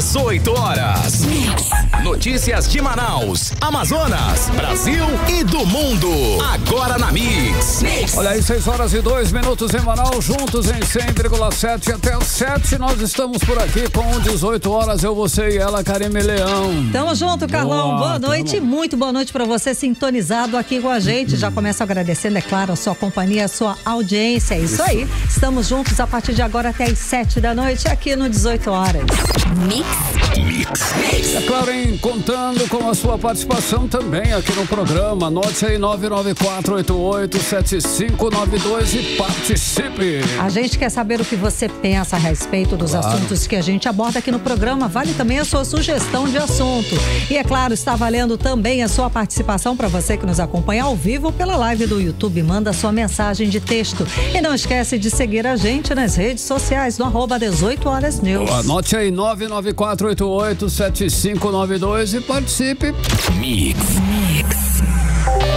18 horas. Notícias de Manaus, Amazonas, Brasil e do mundo. Agora na Mix. Olha aí, 6 horas e 2 minutos em Manaus, juntos em 100,7 até as 7. Nós estamos por aqui com 18 horas, eu, você e ela, Karime Leão. Tamo junto, Carlão. Boa noite, muito boa noite pra você sintonizado aqui com a gente. Já começo agradecendo, é claro, a sua companhia, a sua audiência. É isso aí. Estamos juntos a partir de agora até as 7 da noite aqui no 18 horas. Mix. É claro, hein? Contando com a sua participação também aqui no programa. Anote aí 994887592 e participe. A gente quer saber o que você pensa a respeito dos assuntos que a gente aborda aqui no programa. Vale também a sua sugestão de assunto. E é claro, está valendo também a sua participação para você que nos acompanha ao vivo pela live do YouTube. Manda sua mensagem de texto. E não esquece de seguir a gente nas redes sociais no @18horasnews. Anote aí 994887592 e participe. Mix.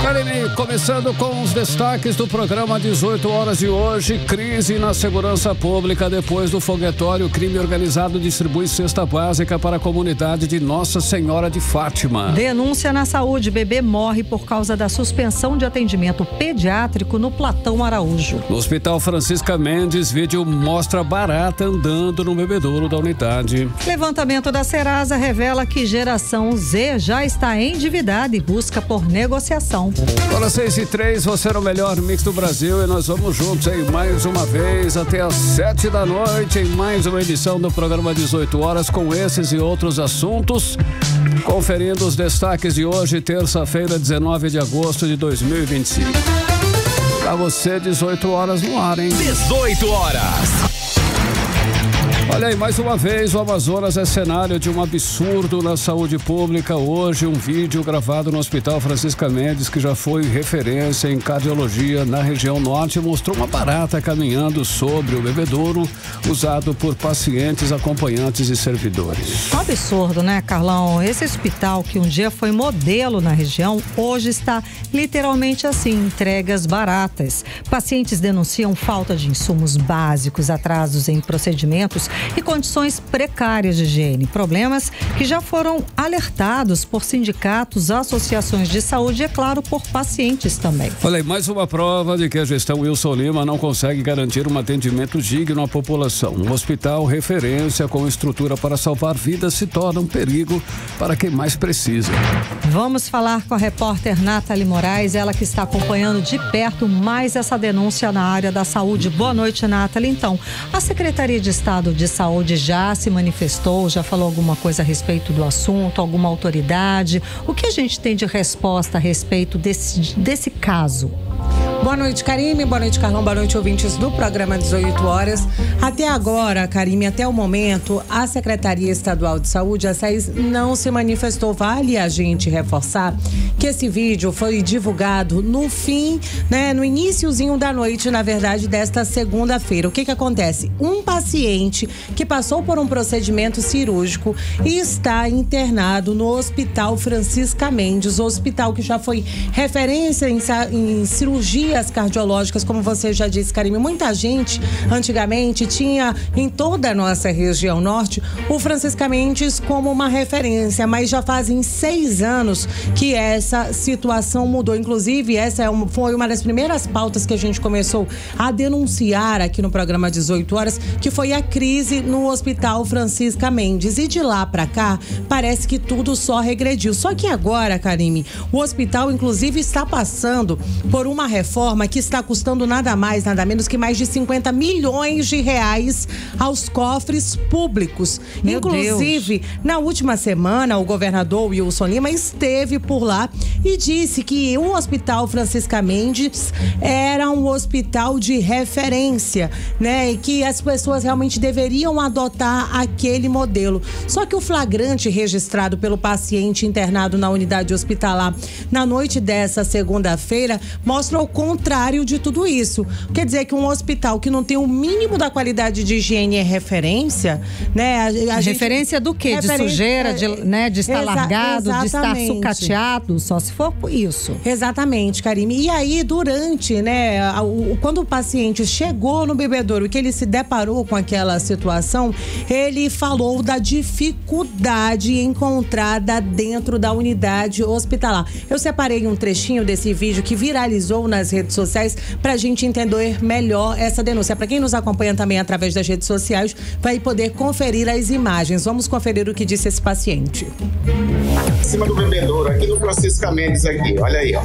Karine, começando com os destaques do programa 18 horas de hoje. Crise na segurança pública depois do foguetório. Crime organizado distribui cesta básica para a comunidade de Nossa Senhora de Fátima. Denúncia na saúde. Bebê morre por causa da suspensão de atendimento pediátrico no Platão Araújo. No Hospital Francisca Mendes, vídeo mostra barata andando no bebedouro da unidade. Levantamento da Serasa revela que geração Z já está endividada e busca por negociação. Agora 6h03, você é o melhor mix do Brasil e nós vamos juntos aí mais uma vez até as 7 da noite em mais uma edição do programa 18 horas com esses e outros assuntos. Conferindo os destaques de hoje, terça-feira, 19 de agosto de 2025. Pra você, 18 horas no ar, hein? 18 horas. Olha aí, mais uma vez, o Amazonas é cenário de um absurdo na saúde pública. Hoje, um vídeo gravado no Hospital Francisca Mendes, que já foi referência em cardiologia na região norte, mostrou uma barata caminhando sobre o bebedouro usado por pacientes, acompanhantes e servidores. Um absurdo, né, Carlão? Esse hospital que um dia foi modelo na região, hoje está literalmente assim, entregas baratas. Pacientes denunciam falta de insumos básicos, atrasos em procedimentos e condições precárias de higiene. Problemas que já foram alertados por sindicatos, associações de saúde e, é claro, por pacientes também. Olha aí, mais uma prova de que a gestão Wilson Lima não consegue garantir um atendimento digno à população. Um hospital referência com estrutura para salvar vidas se torna um perigo para quem mais precisa. Vamos falar com a repórter Nathalie Moraes, ela que está acompanhando de perto mais essa denúncia na área da saúde. Boa noite, Nathalie. Então, a Secretaria de Estado de Saúde já se manifestou, já falou alguma coisa a respeito do assunto, alguma autoridade? O que a gente tem de resposta a respeito desse caso? Boa noite, Karime. Boa noite, Carlão. Boa noite, ouvintes do programa 18 horas. Até agora, Karime, até o momento, a Secretaria Estadual de Saúde, a SAES, não se manifestou. Vale a gente reforçar que esse vídeo foi divulgado no fim, no iniciozinho da noite, na verdade, desta segunda-feira. O que acontece? Um paciente que passou por um procedimento cirúrgico e está internado no Hospital Francisca Mendes, o hospital que já foi referência em cirurgias cardiológicas, como você já disse, Karime. Muita gente, antigamente, tinha em toda a nossa região norte o Francisca Mendes como uma referência, mas já fazem 6 anos que essa situação mudou. Inclusive, essa foi uma das primeiras pautas que a gente começou a denunciar aqui no programa 18 horas, que foi a crise no Hospital Francisca Mendes. E de lá pra cá, parece que tudo só regrediu. Só que agora, Karime, o hospital, inclusive, está passando por uma reforma que está custando nada mais, nada menos que mais de 50 milhões de reais aos cofres públicos. Meu Inclusive, Deus. Na última semana, o governador Wilson Lima esteve por lá e disse que o Hospital Francisca Mendes era um hospital de referência, e que as pessoas realmente deveriam adotar aquele modelo. Só que o flagrante registrado pelo paciente internado na unidade hospitalar na noite dessa segunda-feira mostrou com contrário de tudo isso. Quer dizer que um hospital que não tem o mínimo da qualidade de higiene é referência, né? Referência do quê? De sujeira, de estar largado, de estar sucateado, só se for por isso. Exatamente, Karime. E aí, durante, né, quando o paciente chegou no bebedouro e que ele se deparou com aquela situação, ele falou da dificuldade encontrada dentro da unidade hospitalar. Eu separei um trechinho desse vídeo que viralizou nas redes sociais pra gente entender melhor essa denúncia. Pra quem nos acompanha também através das redes sociais, vai poder conferir as imagens. Vamos conferir o que disse esse paciente. Em cima do bebedouro, aqui no Francisca Mendes, aqui, olha aí, ó.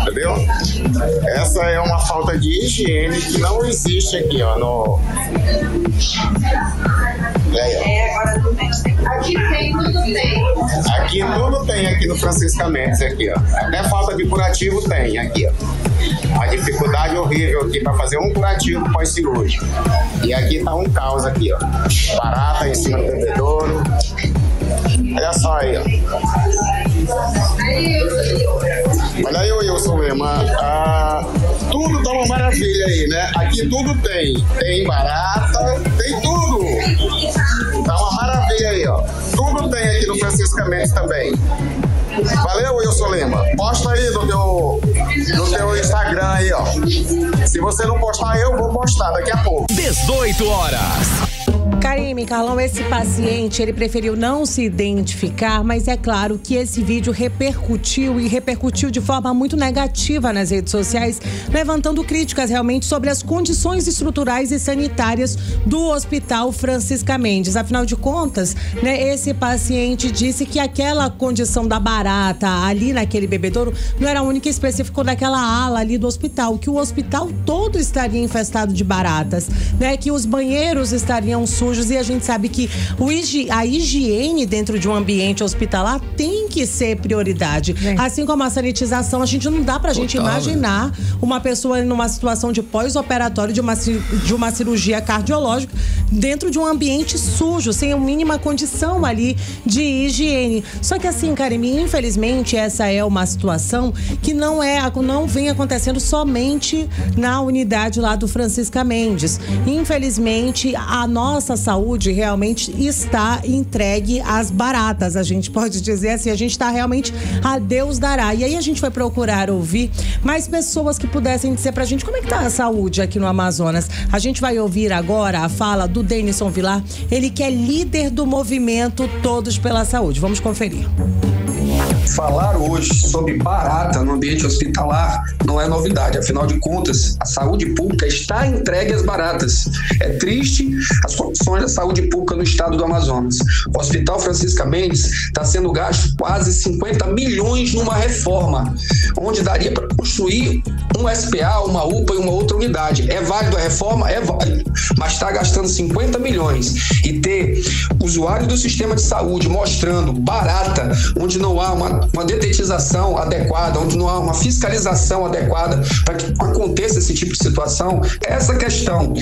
Entendeu? Essa é uma falta de higiene que não existe aqui, ó. Olha aí, ó. Agora tudo tem. Aqui tem, tudo tem. Aqui tudo tem aqui no Francisca Mendes, aqui, ó. Até falta de curativo tem, aqui, ó. A dificuldade horrível aqui para fazer um curativo pós-cirúrgico. E aqui tá um caos aqui, ó. Barata em cima do bebedouro. Olha só aí, ó. Olha aí, Wilson Lema. Tudo tá uma maravilha aí, né? Aqui tudo tem. Tem barata, tem tudo. Tá uma maravilha aí, ó. Tudo tem aqui no Francisca Mendes também. Valeu, Wilson Lema. Posta aí no teu Instagram aí, ó. Se você não postar, eu vou postar daqui a pouco. 18 horas. Karime, Carlão, esse paciente, ele preferiu não se identificar, mas é claro que esse vídeo repercutiu de forma muito negativa nas redes sociais, levantando críticas realmente sobre as condições estruturais e sanitárias do Hospital Francisca Mendes. Afinal de contas, né, esse paciente disse que aquela condição da barata ali naquele bebedouro não era única e específica daquela ala ali do hospital, que o hospital todo estaria infestado de baratas, né, que os banheiros estariam sujos. E a gente sabe que a higiene dentro de um ambiente hospitalar tem que ser prioridade. Assim como a sanitização, a gente não dá pra gente imaginar uma pessoa numa situação de pós-operatório de uma cirurgia cardiológica dentro de um ambiente sujo, sem a mínima condição ali de higiene. Só que assim, Karime, infelizmente essa é uma situação que não vem acontecendo somente na unidade lá do Francisca Mendes. Infelizmente, a nossa saúde realmente está entregue às baratas, a gente pode dizer assim, a gente está realmente a Deus dará. E aí a gente vai procurar ouvir mais pessoas que pudessem dizer pra gente como é que tá a saúde aqui no Amazonas. A gente vai ouvir agora a fala do Denison Vilar, ele que é líder do movimento Todos pela Saúde. Vamos conferir. Falar hoje sobre barata no ambiente hospitalar não é novidade, afinal de contas, a saúde pública está entregue às baratas. É triste as condições da saúde pública no estado do Amazonas. O Hospital Francisca Mendes está sendo gasto quase 50 milhões numa reforma, onde daria para construir um SPA, uma UPA e uma outra unidade. É válido a reforma? É válido, mas está gastando 50 milhões. E ter usuários do sistema de saúde mostrando barata, onde não há uma detetização adequada, onde não há uma fiscalização adequada para que aconteça esse tipo de situação, essa questão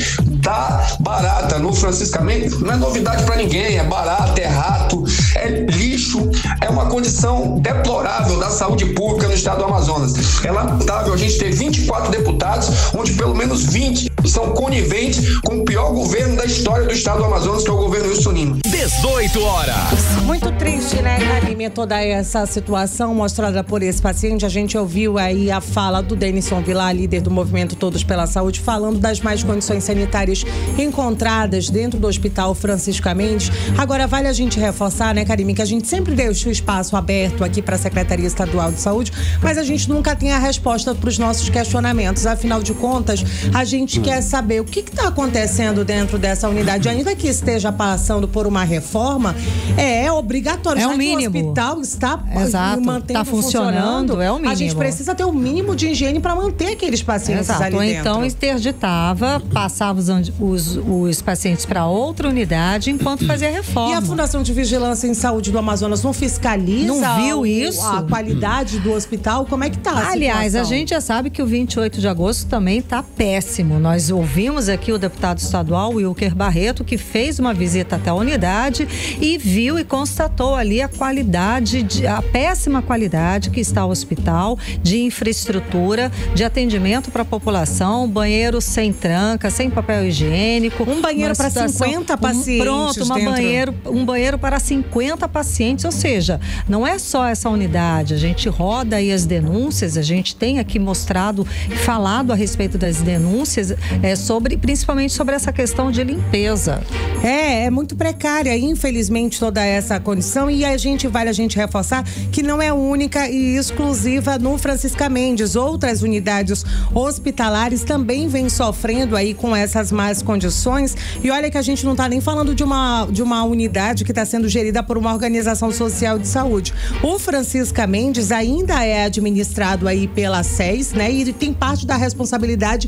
da barata no Francisca Mendes não é novidade para ninguém. É barata, é rato, é lixo, é uma condição deplorável da saúde pública no estado do Amazonas. É lamentável a gente ter 24 deputados, onde pelo menos 20 são coniventes com o pior governo da história do estado do Amazonas, que é o governo Wilson Lima. 18 horas. Muito triste, né, Karime, toda essa situação mostrada por esse paciente. A gente ouviu aí a fala do Denison Vilar, líder do movimento Todos pela Saúde, falando das más condições sanitárias encontradas dentro do Hospital Francisca Mendes. Agora, vale a gente reforçar, né, Karime, que a gente sempre deixa o espaço aberto aqui para a Secretaria Estadual de Saúde, mas a gente nunca tem a resposta para os nossos questionamentos. Afinal de contas, a gente quer saber o que está acontecendo dentro dessa unidade, ainda que esteja passando por uma reforma, é obrigatório. É o mínimo. O hospital está tá funcionando, é o mínimo. A gente precisa ter o mínimo de higiene para manter aqueles pacientes ali Ou dentro. então interditava, passava os pacientes para outra unidade enquanto fazia a reforma. E a Fundação de Vigilância em Saúde do Amazonas não fiscaliza? Não viu isso? A qualidade do hospital? Como é que tá a Aliás, situação? a gente já sabe que o 28 de agosto também tá péssimo. Nós Nós ouvimos aqui o deputado estadual Wilker Barreto, que fez uma visita até a unidade e viu e constatou ali a péssima qualidade que está o hospital, de infraestrutura, de atendimento para a população, banheiro sem tranca, sem papel higiênico. Um banheiro para 50 pacientes. Um banheiro para 50 pacientes, ou seja, não é só essa unidade, a gente roda aí as denúncias, a gente tem aqui mostrado, falado a respeito das denúncias, principalmente sobre essa questão de limpeza. É muito precária, infelizmente, toda essa condição, e vale a gente reforçar que não é única e exclusiva no Francisca Mendes. Outras unidades hospitalares também vêm sofrendo aí com essas más condições, e olha que a gente não está nem falando de uma unidade que está sendo gerida por uma organização social de saúde. O Francisca Mendes ainda é administrado aí pela SES, né? E tem parte da responsabilidade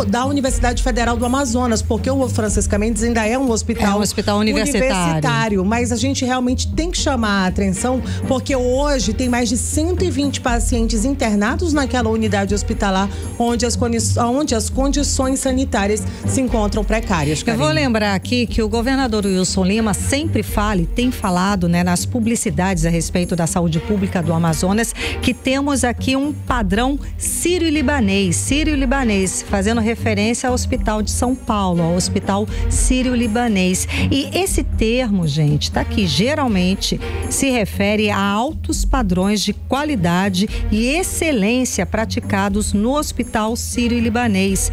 da Universidade Federal do Amazonas, porque o Francisca Mendes ainda é um hospital universitário. Mas a gente realmente tem que chamar a atenção, porque hoje tem mais de 120 pacientes internados naquela unidade hospitalar, onde as condições sanitárias se encontram precárias. Eu vou lembrar aqui que o governador Wilson Lima sempre tem falado, né, nas publicidades a respeito da saúde pública do Amazonas, que temos aqui um padrão sírio-libanês, fazendo referência ao Hospital de São Paulo, ao Hospital Sírio-Libanês. E esse termo, gente, tá aqui, geralmente se refere a altos padrões de qualidade e excelência praticados no Hospital Sírio-Libanês,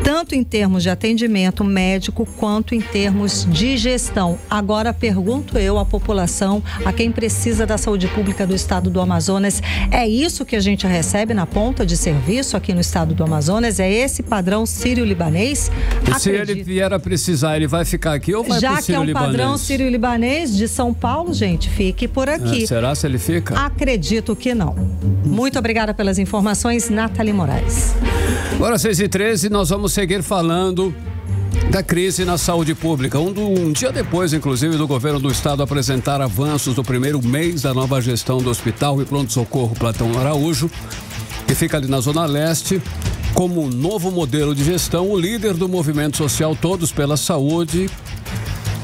tanto em termos de atendimento médico quanto em termos de gestão. Agora pergunto eu à população, a quem precisa da saúde pública do estado do Amazonas, é isso que a gente recebe na ponta de serviço aqui no estado do Amazonas? É esse padrão sírio-libanês? E se ele vier a precisar, ele vai ficar aqui ou vai para o Sírio-Libanês? Já que é um padrão sírio-libanês de São Paulo, gente, fique por aqui. Será se ele fica? Acredito que não. Muito obrigada pelas informações, Nathalie Moraes. Agora 6h13, nós vamos seguir falando da crise na saúde pública. Um dia depois, inclusive, do governo do estado apresentar avanços do primeiro mês da nova gestão do Hospital e Pronto-Socorro Platão Araújo, que fica ali na Zona Leste, como um novo modelo de gestão, o líder do movimento social Todos pela Saúde,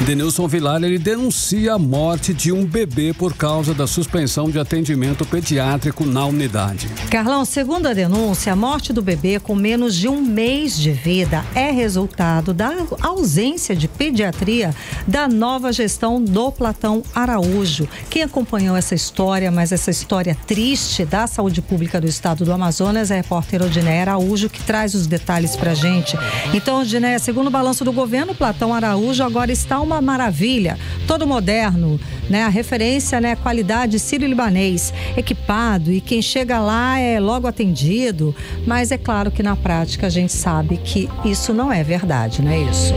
Denilson Vilar, ele denuncia a morte de um bebê por causa da suspensão de atendimento pediátrico na unidade. Carlão, segundo a denúncia, a morte do bebê com menos de um mês de vida é resultado da ausência de pediatria da nova gestão do Platão Araújo. Quem acompanhou essa história, mas essa história triste da saúde pública do estado do Amazonas, é a repórter Odiné Araújo, que traz os detalhes pra gente. Então, Odiné, segundo o balanço do governo, Platão Araújo agora está uma maravilha, todo moderno, né? A referência, né? Qualidade sírio-libanês, equipado, e quem chega lá é logo atendido, mas é claro que na prática a gente sabe que isso não é verdade, não é isso?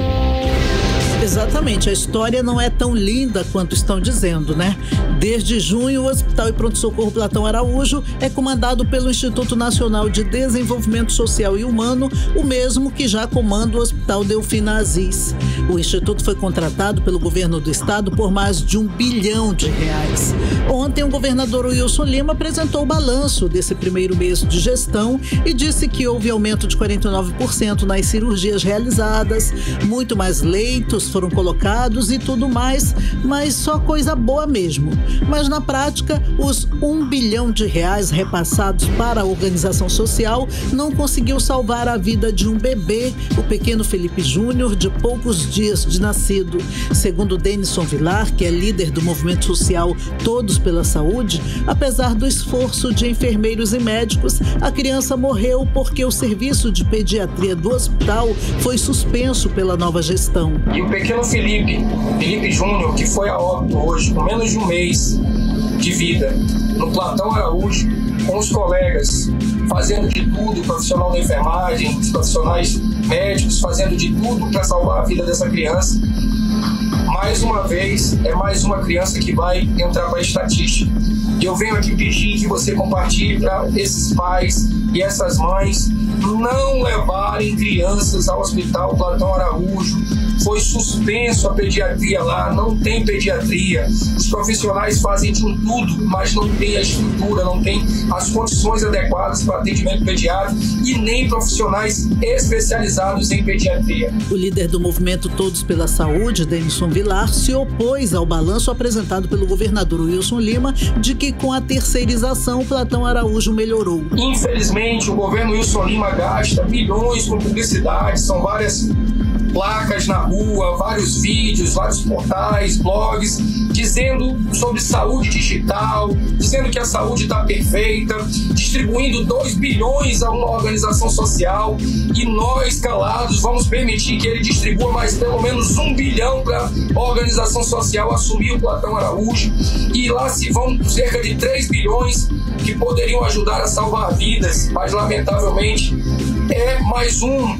Exatamente, a história não é tão linda quanto estão dizendo, né? Desde junho, o Hospital e Pronto-Socorro Platão Araújo é comandado pelo Instituto Nacional de Desenvolvimento Social e Humano, o mesmo que já comanda o Hospital Delfina Aziz. O Instituto foi contratado pelo governo do estado por mais de R$1 bilhão. Ontem, o governador Wilson Lima apresentou o balanço desse primeiro mês de gestão e disse que houve aumento de 49% nas cirurgias realizadas, muito mais leitos foram colocados e tudo mais, mas só coisa boa mesmo. Mas na prática, os R$1 bilhão repassados para a organização social não conseguiu salvar a vida de um bebê, o pequeno Felipe Júnior, de poucos dias de nascido. Segundo Denilson Vilar, que é líder do movimento social Todos pela Saúde, apesar do esforço de enfermeiros e médicos, a criança morreu porque o serviço de pediatria do hospital foi suspenso pela nova gestão. E o pequeno Felipe Júnior, que foi a óbito hoje, com menos de um mês de vida, no Platão Araújo, com os colegas, fazendo de tudo, o profissional da enfermagem, os profissionais médicos, fazendo de tudo para salvar a vida dessa criança. Mais uma vez, é mais uma criança que vai entrar para a estatística. E eu venho aqui pedir que você compartilhe para esses pais e essas mães não levarem crianças ao Hospital Platão Araújo foi suspenso a pediatria lá, não tem pediatria. Os profissionais fazem de tudo, mas não tem a estrutura, não tem as condições adequadas para atendimento pediátrico e nem profissionais especializados em pediatria. O líder do movimento Todos pela Saúde, Denilson Vilar, se opôs ao balanço apresentado pelo governador Wilson Lima de que com a terceirização o Platão Araújo melhorou. Infelizmente, o governo Wilson Lima gasta milhões com publicidade, são várias placas na rua, vários vídeos, vários portais, blogs, dizendo sobre saúde digital, dizendo que a saúde está perfeita, distribuindo 2 bilhões a uma organização social, e nós, calados, vamos permitir que ele distribua mais pelo menos 1 bilhão para a organização social assumir o Platão Araújo, e lá se vão cerca de 3 bilhões que poderiam ajudar a salvar vidas, mas lamentavelmente é mais um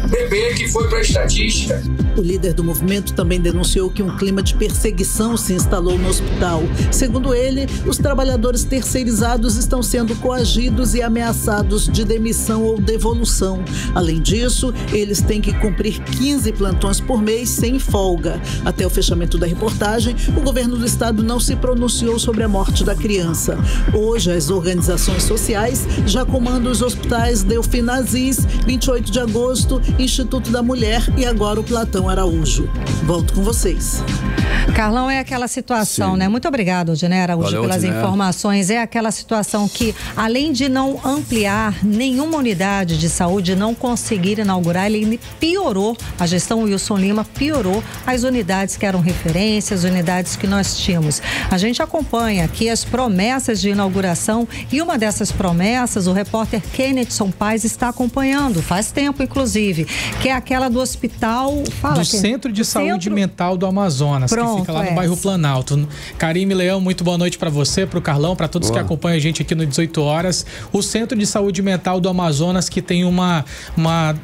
bebê que foi para a estatística. O líder do movimento também denunciou que um clima de perseguição se instalou no hospital. Segundo ele, os trabalhadores terceirizados estão sendo coagidos e ameaçados de demissão ou devolução. Além disso, eles têm que cumprir 15 plantões por mês sem folga. Até o fechamento da reportagem, o governo do estado não se pronunciou sobre a morte da criança. Hoje, as organizações sociais já comandam os hospitais Delfim Aziz, 28 de agosto, Instituto da Mulher e agora o Platão Araújo. Volto com vocês. Carlão, é aquela situação, né? Muito obrigado, Odiné Araújo, pelas informações. É aquela situação que, além de não ampliar nenhuma unidade de saúde, não conseguir inaugurar, ele piorou, a gestão Wilson Lima piorou as unidades que eram referências, as unidades que nós tínhamos. A gente acompanha aqui as promessas de inauguração e uma dessas promessas, o repórter Kennethson Paz está acompanhando, faz tempo, inclusive, que é aquela do hospital... do Centro de Saúde Mental do Amazonas, que fica lá no bairro Planalto. Karime Leão, muito boa noite para você, para o Carlão, para todos que acompanham a gente aqui no 18 horas. O Centro de Saúde Mental do Amazonas, que tem uma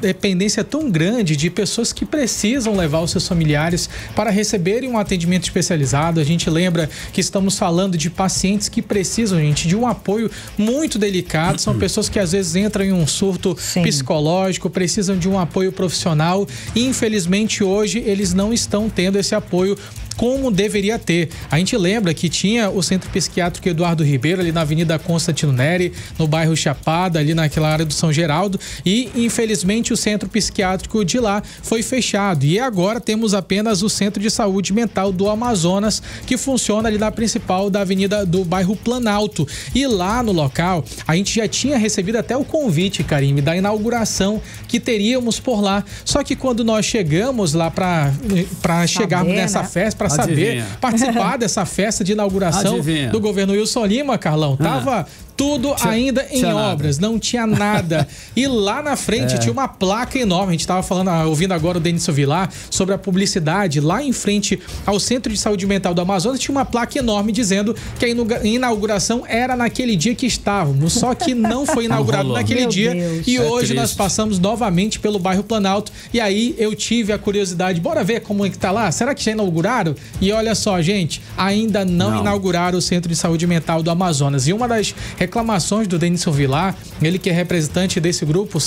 dependência tão grande de pessoas que precisam levar os seus familiares para receberem um atendimento especializado. A gente lembra que estamos falando de pacientes que precisam, gente, de um apoio muito delicado. São pessoas que às vezes entram em um surto psicológico, precisam de um apoio profissional e, infelizmente, hoje eles não estão tendo esse apoio como deveria ter. A gente lembra que tinha o Centro Psiquiátrico Eduardo Ribeiro ali na Avenida Constantino Neri, no bairro Chapada, ali naquela área do São Geraldo, e infelizmente o Centro Psiquiátrico de lá foi fechado. E agora temos apenas o Centro de Saúde Mental do Amazonas, que funciona ali na principal da avenida do bairro Planalto. E lá no local, a gente já tinha recebido até o convite, Karime, da inauguração que teríamos por lá. Só que quando nós chegamos lá para chegarmos nessa festa, para saber, participar dessa festa de inauguração do governo Wilson Lima, Carlão, tava tudo ainda em obras, não tinha nada. E lá na frente tinha uma placa enorme. A gente estava ouvindo agora o Denilson Vilar sobre a publicidade. Lá em frente ao Centro de Saúde Mental do Amazonas tinha uma placa enorme dizendo que a inauguração era naquele dia que estávamos. Só que não foi inaugurado naquele dia. E hoje nós passamos novamente pelo bairro Planalto. E aí eu tive a curiosidade, bora ver como é que tá lá? Será que já inauguraram? E olha só, gente, ainda não inauguraram o Centro de Saúde Mental do Amazonas. E uma das reclamações do Denilson Vilar, ele que é representante desse grupo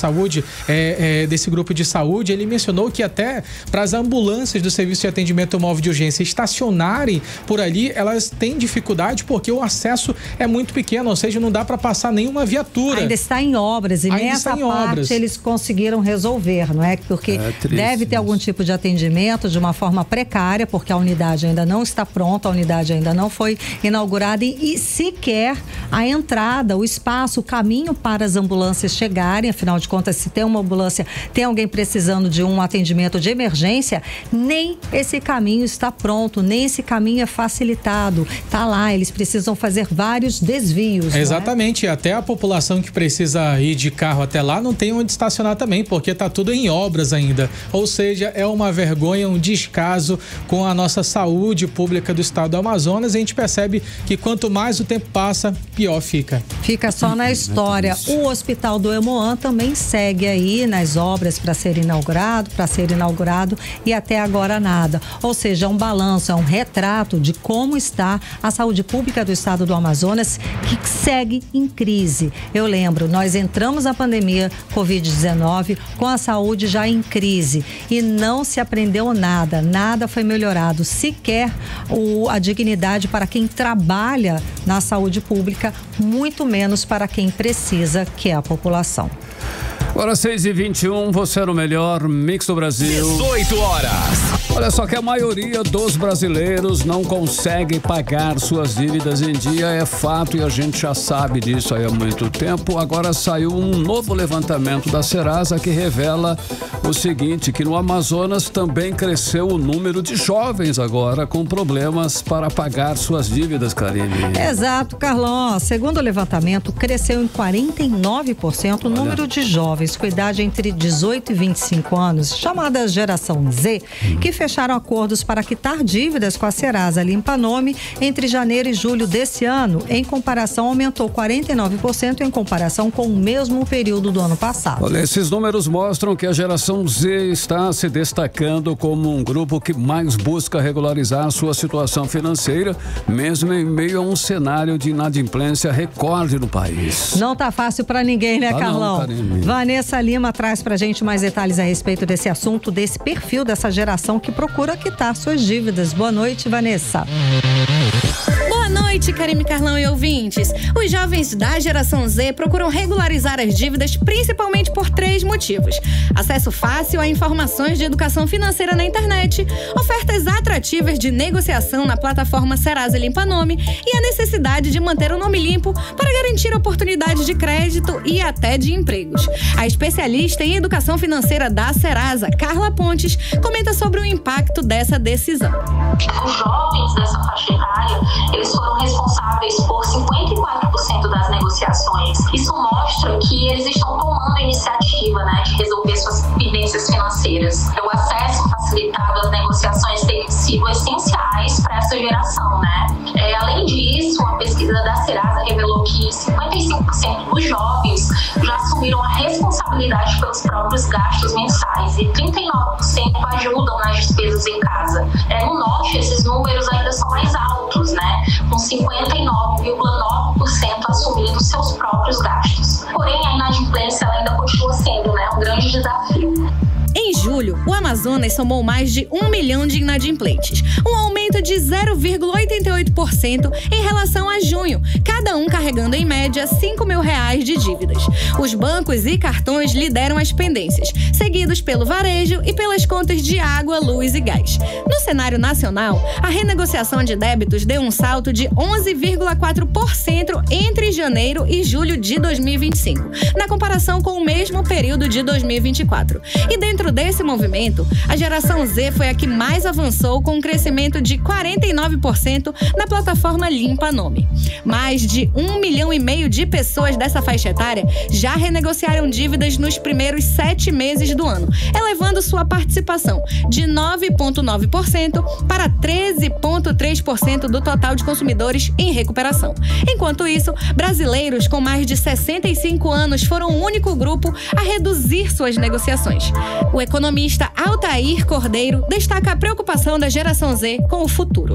desse grupo de saúde, ele mencionou que até para as ambulâncias do Serviço de Atendimento Móvel de Urgência estacionarem por ali, elas têm dificuldade porque o acesso é muito pequeno, ou seja, não dá para passar nenhuma viatura. Ainda está em obras e nessa parte eles conseguiram resolver, não é? Porque deve ter algum tipo de atendimento de uma forma precária, porque a unidade ainda não está pronta, a unidade ainda não foi inaugurada e sequer a entrada, o espaço, o caminho para as ambulâncias chegarem. Afinal de contas, se tem uma ambulância, tem alguém precisando de um atendimento de emergência, nem esse caminho está pronto, nem esse caminho é facilitado. Tá lá, eles precisam fazer vários desvios. Exatamente, até a população que precisa ir de carro até lá não tem onde estacionar também, porque tá tudo em obras ainda. Ou seja, é uma vergonha, um descaso com a nossa saúde pública do estado do Amazonas. E a gente percebe que quanto mais o tempo passa, pior fica. Fica só na história. O Hospital do Hemoan também segue aí nas obras para ser inaugurado e até agora nada. Ou seja, é um balanço, é um retrato de como está a saúde pública do estado do Amazonas, que segue em crise. Eu lembro, nós entramos na pandemia Covid-19 com a saúde já em crise e não se aprendeu nada foi melhorado, sequer a dignidade para quem trabalha na saúde pública, muito menos para quem precisa, que é a população. Agora 6h21, você era o melhor Mix do Brasil. 18 horas. Olha só que a maioria dos brasileiros não consegue pagar suas dívidas em dia, é fato, e a gente já sabe disso aí há muito tempo. Agora saiu um novo levantamento da Serasa que revela o seguinte, que no Amazonas também cresceu o número de jovens agora com problemas para pagar suas dívidas, Karine. Exato, Carlão. Segundo o levantamento, cresceu em 49% o número de jovens com idade entre 18 e 25 anos, chamada geração Z, que fecharam acordos para quitar dívidas com a Serasa Limpa Nome entre janeiro e julho desse ano. Em comparação, aumentou 49% em comparação com o mesmo período do ano passado. Olha, esses números mostram que a geração Z está se destacando como um grupo que mais busca regularizar sua situação financeira, mesmo em meio a um cenário de inadimplência recorde no país. Não tá fácil para ninguém, né, Carlão? Vanessa Lima traz pra gente mais detalhes a respeito desse assunto, desse perfil dessa geração que procura quitar suas dívidas. Boa noite, Vanessa. Boa noite, Karime, Carlão e ouvintes. Os jovens da geração Z procuram regularizar as dívidas principalmente por 3 motivos: acesso fácil a informações de educação financeira na internet, ofertas atrativas de negociação na plataforma Serasa Limpa Nome e a necessidade de manter o nome limpo para garantir oportunidades de crédito e até de empregos. A especialista em educação financeira da Serasa, Carla Pontes, comenta sobre o impacto dessa decisão. Os jovens dessa faixa etária, eles foram responsáveis por 54% das negociações. Isso mostra que eles estão tomando a iniciativa, de resolver suas pendências financeiras. O acesso facilitado às negociações tem sido essenciais para essa geração, Além disso, a pesquisa da Serasa revelou que 55% dos jovens já assumiram a responsabilidade pelos próprios gastos mensais e 39% ajudam nas despesas em casa. No norte, esses números ainda são mais altos, com 59,9% assumindo seus próprios gastos. Porém, a inadimplência ainda continua sendo um grande desafio. Em julho, o Amazonas somou mais de 1 milhão de inadimplentes, um aumento de 0,88% em relação a junho, cada um carregando em média R$5 mil de dívidas. Os bancos e cartões lideram as pendências, seguidos pelo varejo e pelas contas de água, luz e gás. No cenário nacional, a renegociação de débitos deu um salto de 11,4% entre janeiro e julho de 2025, na comparação com o mesmo período de 2024. E dentro desse movimento, a geração Z foi a que mais avançou, com um crescimento de 49% na plataforma Limpa Nome. Mais de 1,5 milhão de pessoas dessa faixa etária já renegociaram dívidas nos primeiros 7 meses do ano, elevando sua participação de 9,9% para 13,3% do total de consumidores em recuperação. Enquanto isso, brasileiros com mais de 65 anos foram o único grupo a reduzir suas negociações. O economista Altair Cordeiro destaca a preocupação da geração Z com o futuro.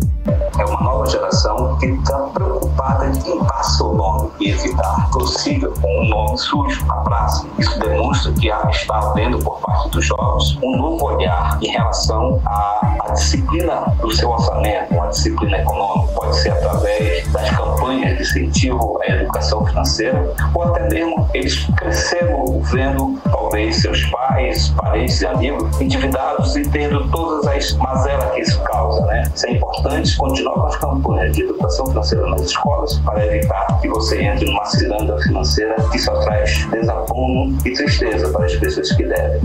É uma nova geração que está preocupada em limpar seu nome e evitar que siga com um nome sujo na praça. Isso demonstra que está havendo por parte dos jovens um novo olhar em relação à disciplina do seu orçamento, uma disciplina econômica. Pode ser através das campanhas de incentivo à educação financeira, ou até mesmo eles cresceram vendo talvez seus pais, parentes e amigos endividados e tendo todas as mazelas que isso causa, Isso é importante continuar com as campanhas de educação financeira nas escolas para evitar que você entre numa ciranda financeira que só traz desaprumo e tristeza para as pessoas que devem.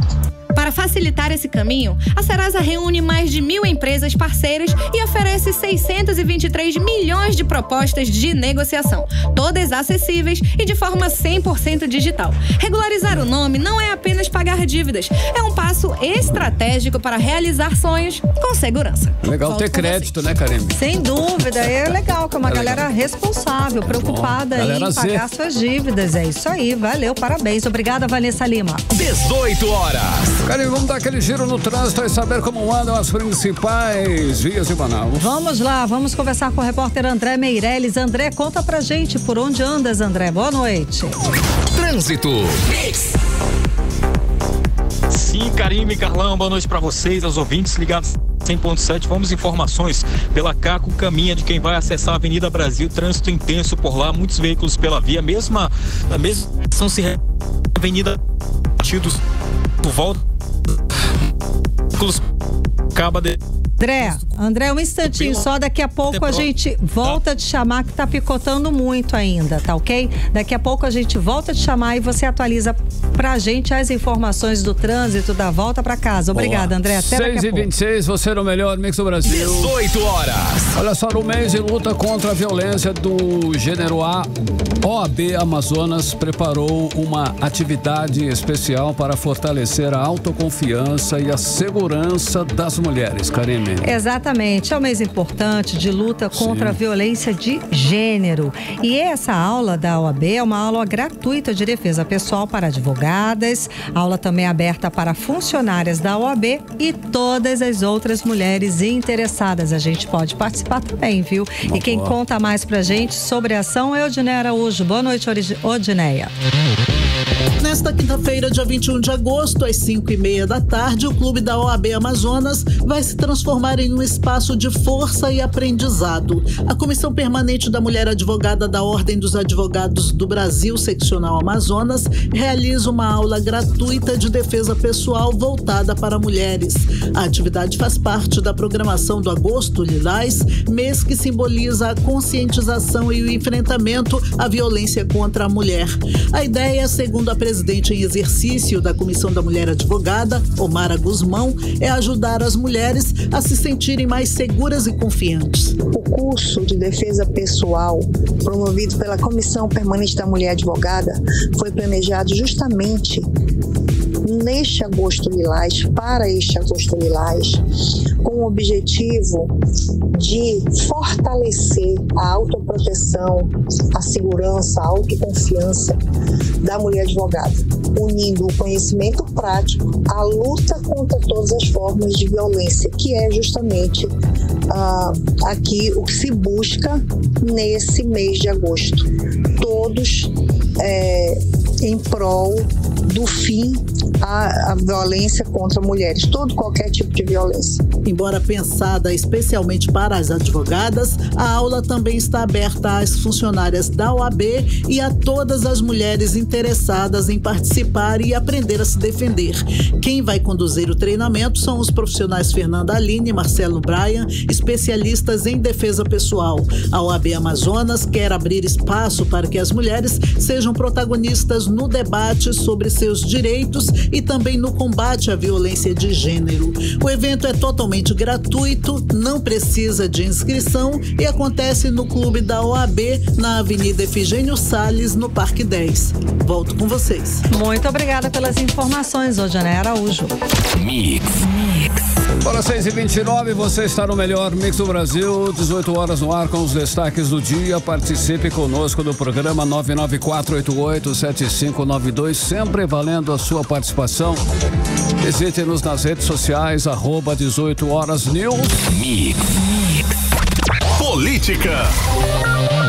Para facilitar esse caminho, a Serasa reúne mais de 1.000 empresas parceiras e oferece 623 milhões de propostas de negociação, todas acessíveis e de forma 100% digital. Regularizar o nome não é apenas pagar dívidas, é um passo estratégico para realizar sonhos com segurança. Legal ter crédito, né, Karime? Sem dúvida, é legal que é uma galera responsável, preocupada em pagar suas dívidas. É isso aí, valeu, parabéns. Obrigada, Vanessa Lima. 18 horas. Karime, vamos dar aquele giro no trânsito e saber como andam as principais vias de Manaus. Vamos lá, vamos conversar com o repórter André Meirelles. André, conta pra gente por onde andas, André. Boa noite. Trânsito. Sim, Karime, Carlão, boa noite para vocês, aos ouvintes ligados 100.7. Vamos informações pela Caco Caminha de quem vai acessar a Avenida Brasil, trânsito intenso por lá, muitos veículos pela via, a mesma são se Avenida partidos por volta veículos acaba de André, um instantinho só, daqui a pouco a gente volta a te chamar, que tá picotando muito ainda, tá ok? Daqui a pouco a gente volta a te chamar e você atualiza pra gente as informações do trânsito da volta pra casa. Obrigada, André, até daqui a pouco. 6h26, você no melhor mix do Brasil. 18 horas. Olha só, no mês de luta contra a violência do gênero A, OAB Amazonas preparou uma atividade especial para fortalecer a autoconfiança e a segurança das mulheres, Karime. Exatamente, é um mês importante de luta contra a violência de gênero. E essa aula da OAB é uma aula gratuita de defesa pessoal para advogadas, aula também aberta para funcionárias da OAB e todas as outras mulheres interessadas. A gente pode participar também, viu? E quem conta mais pra gente sobre a ação é Odineia Araújo. Boa noite, Odineia. Nesta quinta-feira, dia 21 de agosto, às 5h30 da tarde, o Clube da OAB Amazonas vai se transformar em um espaço de força e aprendizado. A Comissão Permanente da Mulher Advogada da Ordem dos Advogados do Brasil, Seccional Amazonas, realiza uma aula gratuita de defesa pessoal voltada para mulheres. A atividade faz parte da programação do Agosto Lilás, mês que simboliza a conscientização e o enfrentamento à violência contra a mulher. A ideia, segundo a presidente em exercício da Comissão da Mulher Advogada, Omara Guzmão, é ajudar as mulheres a se sentirem mais seguras e confiantes. O curso de defesa pessoal, promovido pela Comissão Permanente da Mulher Advogada, foi planejado justamente neste Agosto Lilás, para este Agosto Lilás, com o objetivo de fortalecer a autoproteção, a segurança, a autoconfiança da mulher advogada, unindo o conhecimento prático à luta contra todas as formas de violência, que é justamente aqui o que se busca nesse mês de agosto. Todos em prol do fim à violência contra mulheres, qualquer tipo de violência. Embora pensada especialmente para as advogadas, a aula também está aberta às funcionárias da OAB e a todas as mulheres interessadas em participar e aprender a se defender. Quem vai conduzir o treinamento são os profissionais Fernanda Aline e Marcelo Brian, especialistas em defesa pessoal. A OAB Amazonas quer abrir espaço para que as mulheres sejam protagonistas no debate sobre seus direitos e também no combate à violência de gênero. O evento é totalmente gratuito, não precisa de inscrição e acontece no Clube da OAB, na Avenida Efigênio Salles, no Parque 10. Volto com vocês. Muito obrigada pelas informações, Odineia Araújo. Mix. Bora, 6h29, você está no melhor Mix do Brasil, 18 horas no ar com os destaques do dia. Participe conosco do programa 994887592, sempre valendo a sua participação. Visite-nos nas redes sociais, @18horasnews. Mix. Política.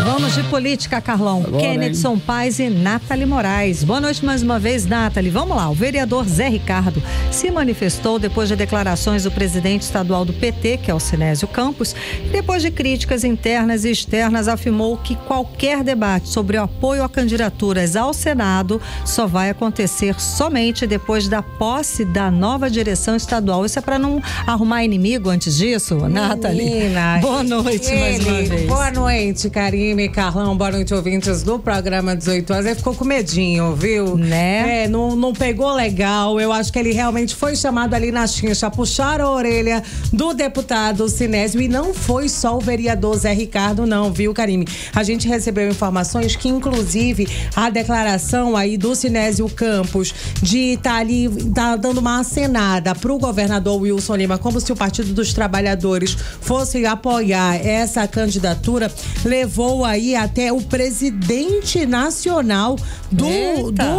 Vamos de política, Carlão. Kennedson Paes e Nathalie Moraes. Boa noite mais uma vez, Nathalie. Vamos lá. O vereador Zé Ricardo se manifestou depois de declarações do presidente estadual do PT, que é o Sinésio Campos, e depois de críticas internas e externas, afirmou que qualquer debate sobre o apoio a candidaturas ao Senado só vai acontecer somente depois da posse da nova direção estadual. Isso é para não arrumar inimigo antes disso, Nathalie? Menina, boa noite mais uma vez. Boa noite, Karine. Karime, Carlão, boa noite, ouvintes do programa 18 horas. Ele ficou com medinho, viu? Né? Não pegou legal. Eu acho que ele realmente foi chamado ali na chincha, puxaram a orelha do deputado Sinésio, e não foi só o vereador Zé Ricardo, não, viu, Karime? A gente recebeu informações que, inclusive, a declaração aí do Sinésio Campos de estar ali, dando uma acenada pro governador Wilson Lima, como se o Partido dos Trabalhadores fosse apoiar essa candidatura, levou aí até o presidente nacional do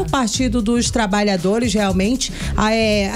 Partido dos Trabalhadores, realmente,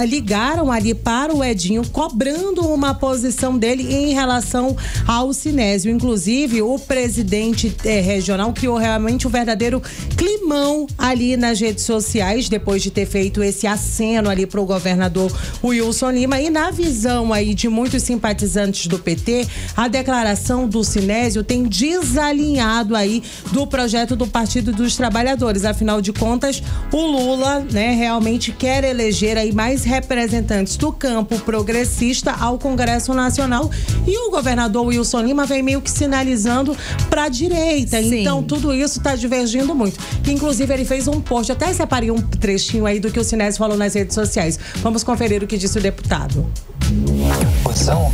ligaram ali para o Edinho, cobrando uma posição dele em relação ao Sinésio. Inclusive, o presidente regional criou realmente um verdadeiro climão ali nas redes sociais, depois de ter feito esse aceno ali para o governador Wilson Lima. E na visão aí de muitos simpatizantes do PT, a declaração do Sinésio tem desalinhado aí do projeto do Partido dos Trabalhadores. Afinal de contas, o Lula, né, realmente quer eleger aí mais representantes do campo progressista ao Congresso Nacional, e o governador Wilson Lima vem meio que sinalizando para a direita. Sim. Então tudo isso está divergindo muito. Inclusive, ele fez um post, até separei um trechinho aí do que o Sinésio falou nas redes sociais. Vamos conferir o que disse o deputado. Posição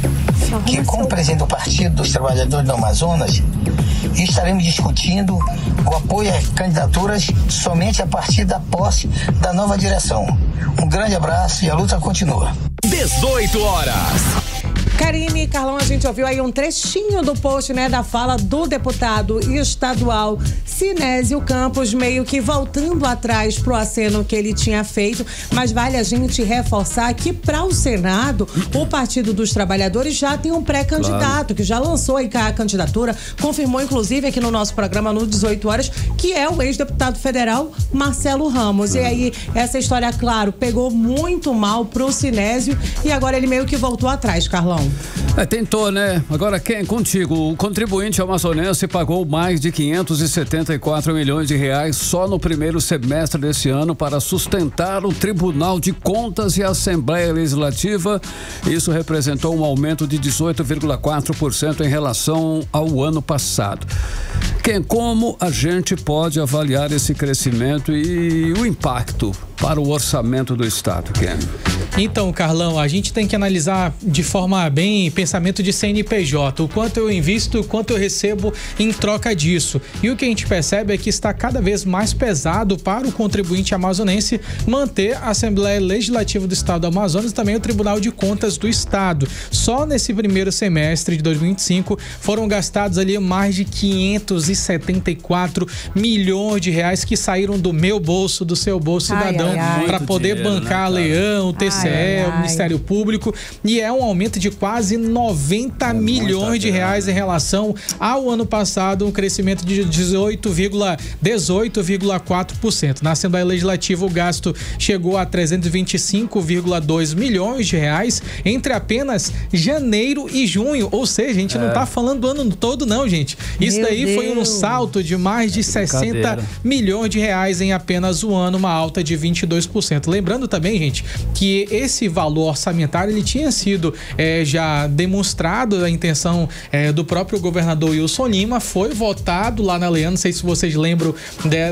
que, como presidente do Partido dos Trabalhadores do Amazonas, estaremos discutindo o apoio a candidaturas somente a partir da posse da nova direção. Um grande abraço e a luta continua. 18 horas. Karime e Carlão, a gente ouviu aí um trechinho do post, né, da fala do deputado estadual Sinésio Campos, meio que voltando atrás pro aceno que ele tinha feito, mas vale a gente reforçar que para o Senado, o Partido dos Trabalhadores já tem um pré-candidato, que já lançou aí a candidatura, confirmou inclusive aqui no nosso programa no 18 horas, que é o ex-deputado federal Marcelo Ramos. E aí, essa história, claro, pegou muito mal pro Sinésio, e agora ele meio que voltou atrás, Carlão. Tentou, né? Agora quem contigo? O contribuinte amazonense pagou mais de 574 milhões de reais só no primeiro semestre desse ano para sustentar o Tribunal de Contas e a Assembleia Legislativa. Isso representou um aumento de 18,4% em relação ao ano passado. Como a gente pode avaliar esse crescimento e o impacto para o orçamento do Estado, Ken? Então, Carlão, a gente tem que analisar de forma bem pensamento de CNPJ, o quanto eu invisto, o quanto eu recebo em troca disso. E o que a gente percebe é que está cada vez mais pesado para o contribuinte amazonense manter a Assembleia Legislativa do Estado do Amazonas e também o Tribunal de Contas do Estado. Só nesse primeiro semestre de 2025 foram gastados ali mais de 574 milhões de reais que saíram do meu bolso, do seu bolso, cidadão, para poder bancar Leão, o TCE, o Ministério Público, e é um aumento de quase 90 milhões de reais em relação ao ano passado, um crescimento de 18,4%. Na Assembleia Legislativa, o gasto chegou a 325,2 milhões de reais entre apenas janeiro e junho, ou seja, a gente não tá falando do ano todo não, gente. Isso daí foi um salto de mais de 60 milhões de reais em apenas um ano, uma alta de 22%. Lembrando também, gente, que esse valor orçamentário ele tinha sido já demonstrado, a intenção do próprio governador Wilson Lima, foi votado lá na Leão, não sei se vocês lembram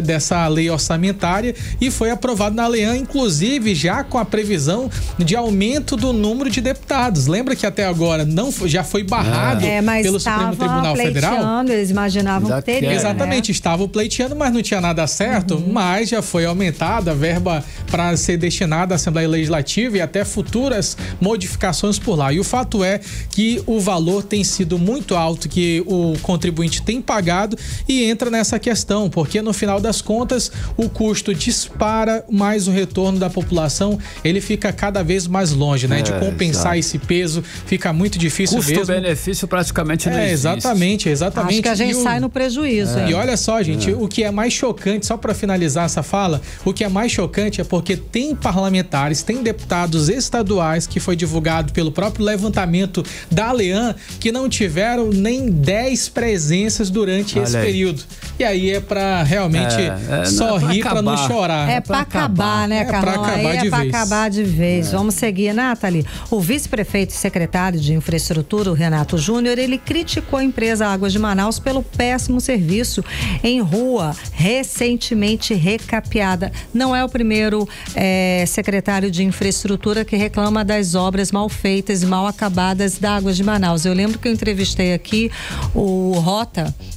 dessa lei orçamentária, e foi aprovado na Leão, inclusive já com a previsão de aumento do número de deputados. Lembra que até agora já foi barrado pelo Supremo Tribunal Federal? Eles imaginavam que teria. Exatamente, estavam pleiteando, mas não tinha nada certo, mas já foi aumentada a verba para ser destinada à Assembleia Legislativa e até futuras modificações por lá. E o fato é que o valor tem sido muito alto que o contribuinte tem pagado, e entra nessa questão, porque no final das contas o custo dispara, mas o retorno da população ele fica cada vez mais longe, né? De compensar esse peso fica muito difícil mesmo. Custo-benefício praticamente não existe. Exatamente. Acho que a gente sai no prejuízo. E olha só, gente, o que é mais chocante, só para finalizar essa fala, o que é mais chocante é porque tem parlamentares, tem deputados deputados estaduais, que foi divulgado pelo próprio levantamento da Lean, que não tiveram nem 10 presenças durante esse período. E aí é pra realmente só rir pra não chorar. É pra acabar, né, Carlão? É pra acabar de vez. Vamos seguir, Nathalie. O vice-prefeito e secretário de Infraestrutura, o Renato Júnior, ele criticou a empresa Águas de Manaus pelo péssimo serviço em rua, recentemente recapeada. Não é o primeiro secretário de Infraestrutura que reclama das obras mal feitas e mal acabadas da Águas de Manaus. Eu lembro que eu entrevistei aqui o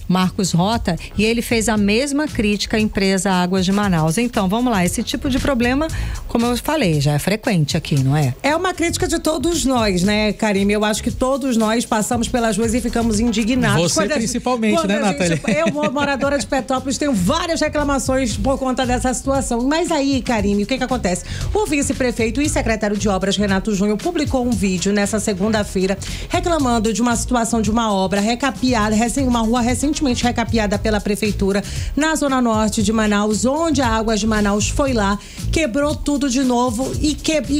Marcos Rota, e ele fez a mesma crítica à empresa Águas de Manaus. Então, vamos lá, esse tipo de problema, como eu falei, já é frequente aqui, não é? É uma crítica de todos nós, né, Karime? Eu acho que todos nós passamos pelas ruas e ficamos indignados. Você principalmente, né, Nathalie? Eu, moradora de Petrópolis, tenho várias reclamações por conta dessa situação. Mas aí, Karime, o que acontece? O vice-prefeito e secretário de obras, Renato Júnior, publicou um vídeo nessa segunda-feira reclamando de uma situação de uma obra recapeada, uma rua recentemente recapeada pela prefeitura na zona norte de Manaus, onde a Águas de Manaus foi lá, quebrou tudo de novo e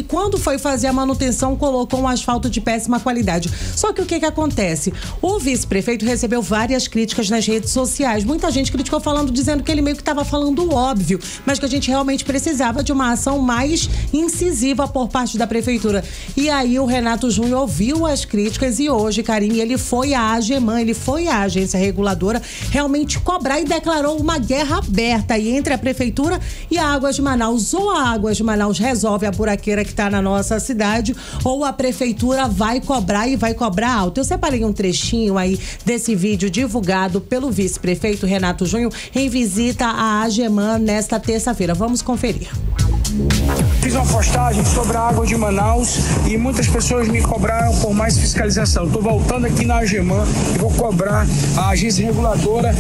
quando foi fazer a manutenção colocou um asfalto de péssima qualidade. Só que o que acontece? O vice-prefeito recebeu várias críticas nas redes sociais. Muita gente criticou dizendo que ele meio que estava falando óbvio, mas que a gente realmente precisava de uma ação mais incisiva por parte da prefeitura. E aí o Renato Júnior ouviu as críticas e hoje, Karine, ele foi à AGEMAN, ele foi à agência reguladora realmente cobrar e declarou uma guerra aberta aí entre a prefeitura e a Águas de Manaus. Ou a Águas de Manaus resolve a buraqueira que está na nossa cidade, ou a prefeitura vai cobrar e vai cobrar alto. Eu separei um trechinho aí desse vídeo divulgado pelo vice-prefeito Renato Júnior em visita à AGEMAN nesta terça-feira. Vamos conferir. Fiz uma postagem sobre a Água de Manaus e muitas pessoas me cobraram por mais fiscalização. Estou voltando aqui na AGEMAN e vou cobrar a agência reguladora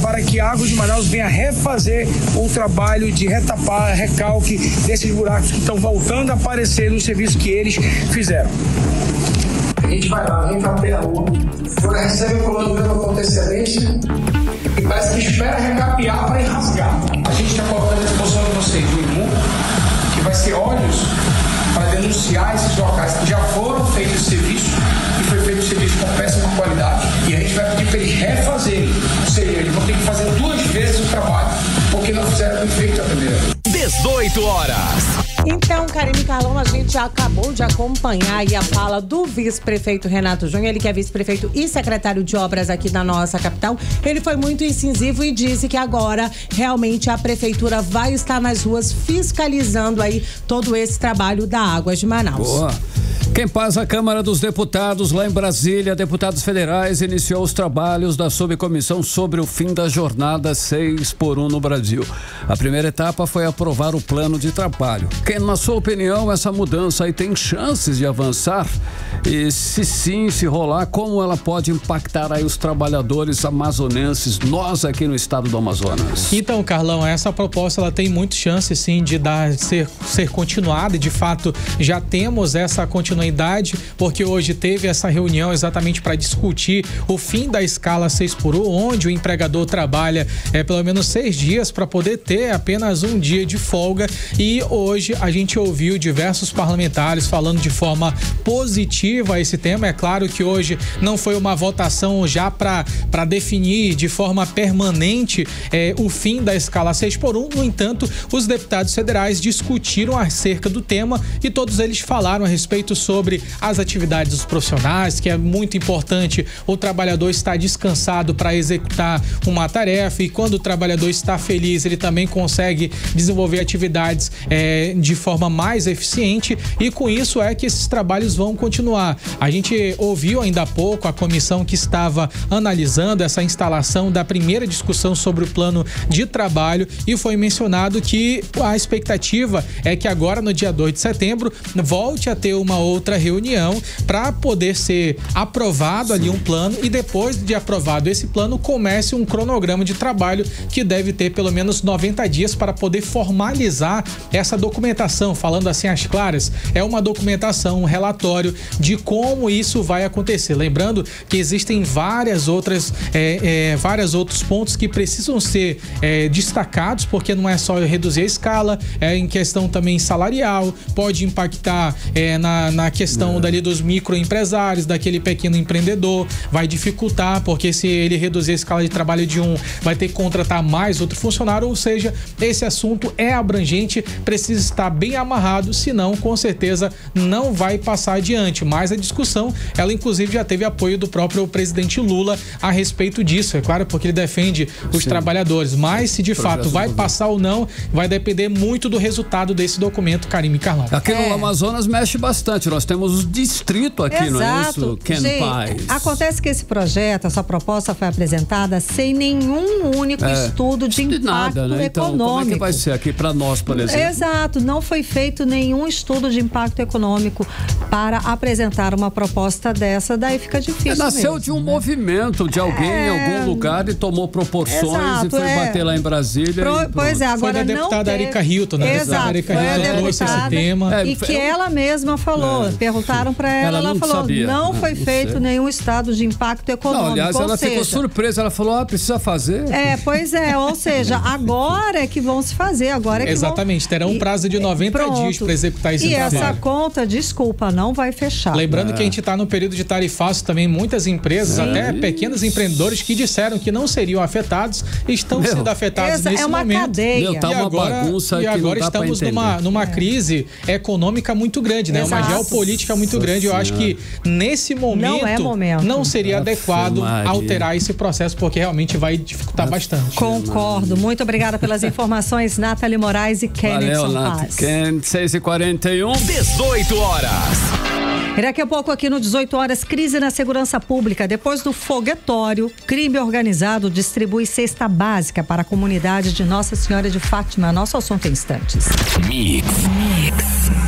para que a Água de Manaus venha refazer o trabalho de retapar, recalque desses buracos que estão voltando a aparecer no serviço que eles fizeram. A gente vai lá, recapeia a rua, recebe o cronograma com antecedência e parece que espera recapear para enrasgar. A gente está colocando à disposição de vocês o IMU, que vai ser olhos para denunciar esses locais que já foram feitos esse serviço, que foi feito o serviço com péssima qualidade, e a gente vai pedir para eles refazerem. Ou seja, eles vão ter que fazer 2 vezes o trabalho, porque não fizeram bem feito a primeira vez. 18 horas. Então, Karime, Carlão, a gente já acabou de acompanhar aí a fala do vice-prefeito Renato Júnior, ele que é vice-prefeito e secretário de obras aqui da nossa capital. Ele foi muito incisivo e disse que agora realmente a prefeitura vai estar nas ruas fiscalizando aí todo esse trabalho da Águas de Manaus. Boa. Quem passa a Câmara dos Deputados lá em Brasília, deputados federais, iniciou os trabalhos da subcomissão sobre o fim da jornada 6x1 no Brasil. A primeira etapa foi aprovar o plano de trabalho. Na sua opinião, essa mudança aí tem chances de avançar? E se sim, se rolar, como ela pode impactar aí os trabalhadores amazonenses, nós aqui no estado do Amazonas? Então, Carlão, essa proposta ela tem muita chance sim de ser continuada, e de fato já temos essa continuidade, porque hoje teve essa reunião exatamente para discutir o fim da escala 6x1, onde o empregador trabalha pelo menos 6 dias para poder ter apenas um dia de folga, e hoje a gente ouviu diversos parlamentares falando de forma positiva esse tema. É claro que hoje não foi uma votação já para definir de forma permanente o fim da escala 6x1, no entanto, os deputados federais discutiram acerca do tema e todos eles falaram a respeito sobre as atividades dos profissionais, que é muito importante o trabalhador estar descansado para executar uma tarefa, e quando o trabalhador está feliz, ele também consegue desenvolver atividades de forma mais eficiente, e com isso é que esses trabalhos vão continuar. A gente ouviu ainda há pouco a comissão que estava analisando essa instalação da primeira discussão sobre o plano de trabalho, e foi mencionado que a expectativa é que agora no dia 2 de setembro volte a ter uma outra reunião para poder ser aprovado ali um plano, e depois de aprovado esse plano comece um cronograma de trabalho que deve ter pelo menos 90 dias para poder formalizar essa documentação, falando assim às claras, dias. É uma documentação, um relatório de como isso vai acontecer. Lembrando que existem vários outros pontos que precisam ser destacados, porque não é só reduzir a escala, é em questão também salarial, pode impactar na questão dali dos microempresários, daquele pequeno empreendedor, vai dificultar, porque se ele reduzir a escala de trabalho de um, vai ter que contratar mais outro funcionário, ou seja, esse assunto é abrangente, precisa estar bem amarrado, senão com certeza não vai passar adiante. Mas a discussão, ela inclusive já teve apoio do próprio presidente Lula a respeito disso, é claro, porque ele defende os trabalhadores, mas se de fato vai passar ou não, vai depender muito do resultado desse documento, Karime e Carlão. Aqui no Amazonas mexe bastante, nós temos o distrito aqui, não é isso? Acontece que esse projeto, essa proposta foi apresentada sem nenhum único estudo de impacto nada, né? Então, econômico. como é que vai ser aqui para nós, por exemplo? Exato, não foi feito nenhum estudo de impacto econômico para apresentar uma proposta dessa, daí fica difícil. Nasceu de um movimento de alguém em algum lugar e tomou proporções e foi bater lá em Brasília. Pois é, agora foi a deputada Arika Hilton, né? Exato, a Arika Hilton trouxe esse tema. E que ela mesma falou, perguntaram para ela falou, sabia. Não foi feito nenhum estado de impacto econômico. Não, aliás, ela ficou surpresa, ela falou, precisa fazer. Pois é, ou seja, agora é que vão se fazer, agora é que exatamente, terão um prazo de 90 dias para executar esse trabalho. E essa conta, desculpa, não vai fechar. Lembrando que a gente está no período de tarifaço também, muitas empresas, até pequenos empreendedores que disseram que não seriam afetados, estão sendo afetados nesse momento. Cadeia. Tá uma bagunça e agora estamos numa crise econômica muito grande, né? Uma geopolítica muito grande. Eu acho que nesse momento não seria adequado alterar esse processo, porque realmente vai dificultar bastante. Concordo. Muito obrigada pelas informações, Nathalie Moraes e Kennedy Paz. 6h41. 18 horas. E daqui a pouco aqui no 18 horas, crise na segurança pública. Depois do foguetório, crime organizado distribui cesta básica para a comunidade de Nossa Senhora de Fátima. Nosso assunto em instantes. Mix.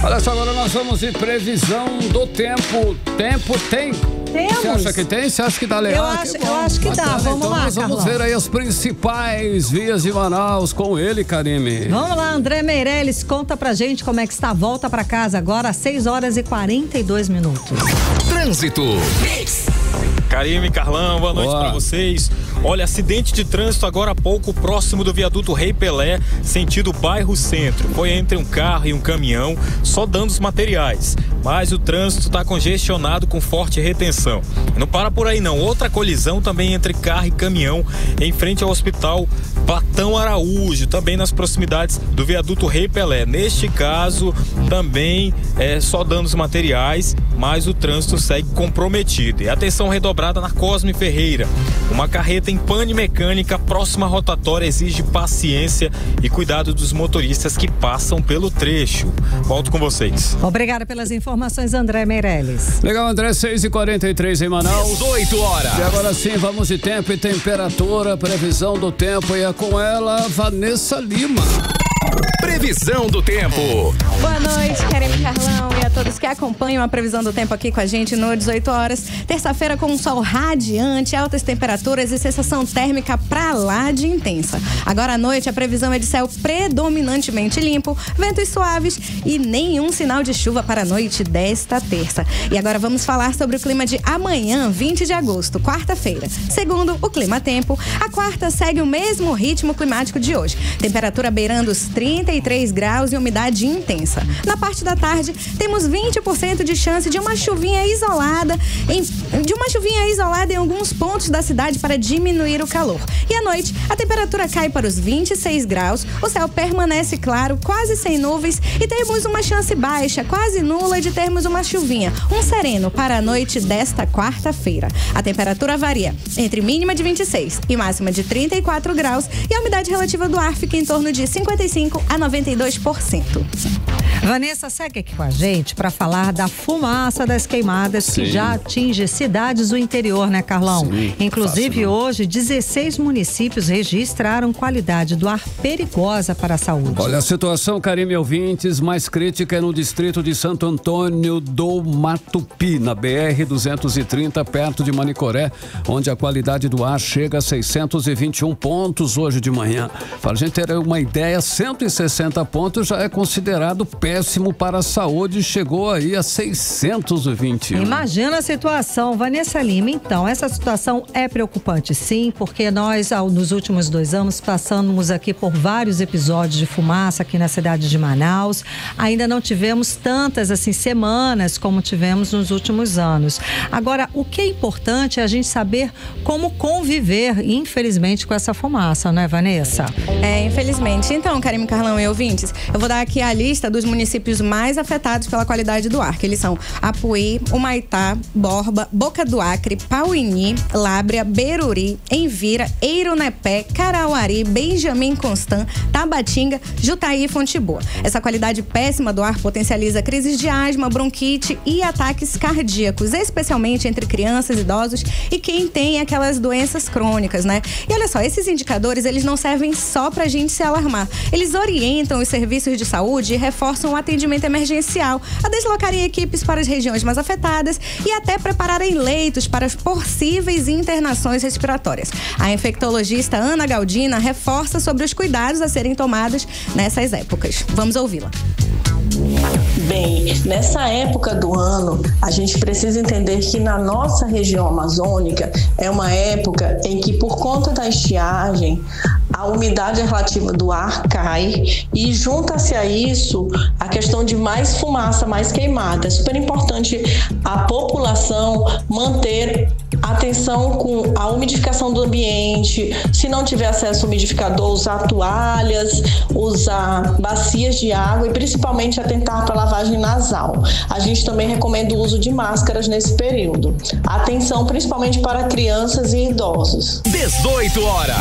Olha só, agora nós vamos de previsão do tempo. Tempo tem? Temos. Você acha que tem? Você acha que dá legal? Eu acho que dá. Vamos lá, nós vamos ver aí as principais vias de Manaus com ele, Karime. Vamos lá, André Meirelles, conta pra gente como é que está a volta pra casa agora às 6h42. Trânsito. Karime, Carlão, boa noite para vocês. Olha, acidente de trânsito agora há pouco próximo do viaduto Rei Pelé, sentido bairro Centro. Foi entre um carro e um caminhão, só danos materiais. Mas o trânsito está congestionado com forte retenção. E não para por aí não. Outra colisão também entre carro e caminhão em frente ao hospital Platão Araújo, também nas proximidades do viaduto Rei Pelé. Neste caso, também só danos materiais, mas o trânsito segue comprometido. E atenção redobrada na Cosme Ferreira. Uma carreta em pane mecânica próxima à rotatória exige paciência e cuidado dos motoristas que passam pelo trecho. Volto com vocês. Obrigada pelas informações, André Meirelles. Legal, André, 6h43 em Manaus. 18 horas. E agora sim, vamos de tempo e temperatura, previsão do tempo, e é com ela, Vanessa Lima. Previsão do tempo. Boa noite, Karime, Carlão e a todos que acompanham a previsão do tempo aqui com a gente no 18 horas. Terça-feira com um sol radiante, altas temperaturas e sensação térmica pra lá de intensa. Agora à noite a previsão é de céu predominantemente limpo, ventos suaves e nenhum sinal de chuva para a noite desta terça. E agora vamos falar sobre o clima de amanhã, 20 de agosto, quarta-feira. Segundo o Clima Tempo, a quarta segue o mesmo ritmo climático de hoje. Temperatura beirando os 33 graus e umidade intensa. Na parte da tarde, temos 20% de chance de uma chuvinha isolada em alguns pontos da cidade para diminuir o calor. E à noite, a temperatura cai para os 26 graus, o céu permanece claro, quase sem nuvens, e temos uma chance baixa, quase nula, de termos uma chuvinha, um sereno para a noite desta quarta-feira. A temperatura varia entre mínima de 26 e máxima de 34 graus e a umidade relativa do ar fica em torno de 55 a 92%. Vanessa, segue aqui com a gente para falar da fumaça das queimadas que já atinge cidades do interior, né, Carlão? Sim, inclusive hoje, 16 municípios registraram qualidade do ar perigosa para a saúde. Olha, a situação, Karime, ouvintes, mais crítica é no distrito de Santo Antônio do Matupi, na BR-230, perto de Manicoré, onde a qualidade do ar chega a 621 pontos hoje de manhã. Para a gente ter uma ideia, 160 pontos já é considerado péssimo péssimo para a saúde, chegou aí a 621. Imagina a situação, Vanessa Lima. Então, essa situação é preocupante, sim, porque nós, nos últimos 2 anos, passamos aqui por vários episódios de fumaça aqui na cidade de Manaus. Ainda não tivemos tantas, assim, semanas como tivemos nos últimos anos. Agora, o que é importante é a gente saber como conviver, infelizmente, com essa fumaça, não é, Vanessa? Infelizmente. Então, Karime, Carlão e ouvintes, eu vou dar aqui a lista dos municípios mais afetados pela qualidade do ar, que eles são Apuí, Humaitá, Borba, Boca do Acre, Pauini, Lábrea, Beruri, Envira, Eironepé, Carauari, Benjamin Constant, Tabatinga, Jutaí e Fonte Boa. Essa qualidade péssima do ar potencializa crises de asma, bronquite e ataques cardíacos, especialmente entre crianças, idosos e quem tem aquelas doenças crônicas, né? E olha só, esses indicadores, eles não servem só pra gente se alarmar. Eles orientam os serviços de saúde e reforçam o atendimento emergencial, a deslocarem equipes para as regiões mais afetadas e até prepararem leitos para as possíveis internações respiratórias. A infectologista Ana Galdina reforça sobre os cuidados a serem tomados nessas épocas. Vamos ouvi-la. Bem, nessa época do ano, a gente precisa entender que na nossa região amazônica é uma época em que, por conta da estiagem, a umidade relativa do ar cai e junta-se a isso a questão de mais fumaça, mais queimada. É super importante a população manter atenção com a umidificação do ambiente. Se não tiver acesso ao umidificador, usar toalhas, usar bacias de água e principalmente atentar para a lavagem nasal. A gente também recomenda o uso de máscaras nesse período. Atenção principalmente para crianças e idosos. 18 horas.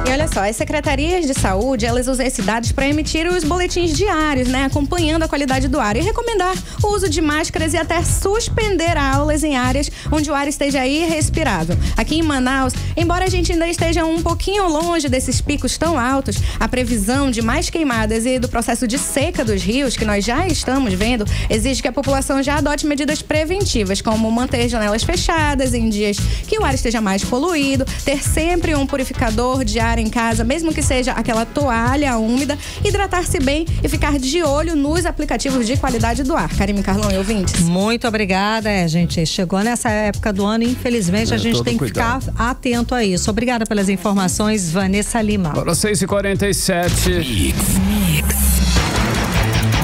E olha só, as secretarias de saúde, elas usam esses dados para emitir os boletins diários, né? Acompanhando a qualidade do ar e recomendar o uso de máscaras e até suspender aulas em áreas onde o ar esteja irrespirável. Aqui em Manaus, embora a gente ainda esteja um pouquinho longe desses picos tão altos, a previsão de mais queimadas e do processo de seca dos rios, que nós já estamos vendo, exige que a população já adote medidas preventivas, como manter janelas fechadas em dias que o ar esteja mais poluído, ter sempre um purificador de ar em casa, mesmo que seja aquela toalha úmida, hidratar-se bem e ficar de olho nos aplicativos de qualidade do ar. Karime, Carlão e ouvintes. Muito obrigada, gente. Chegou nessa época do ano, infelizmente, a gente tem que ficar atento a isso. Obrigada pelas informações, Vanessa Lima. Agora 6h47.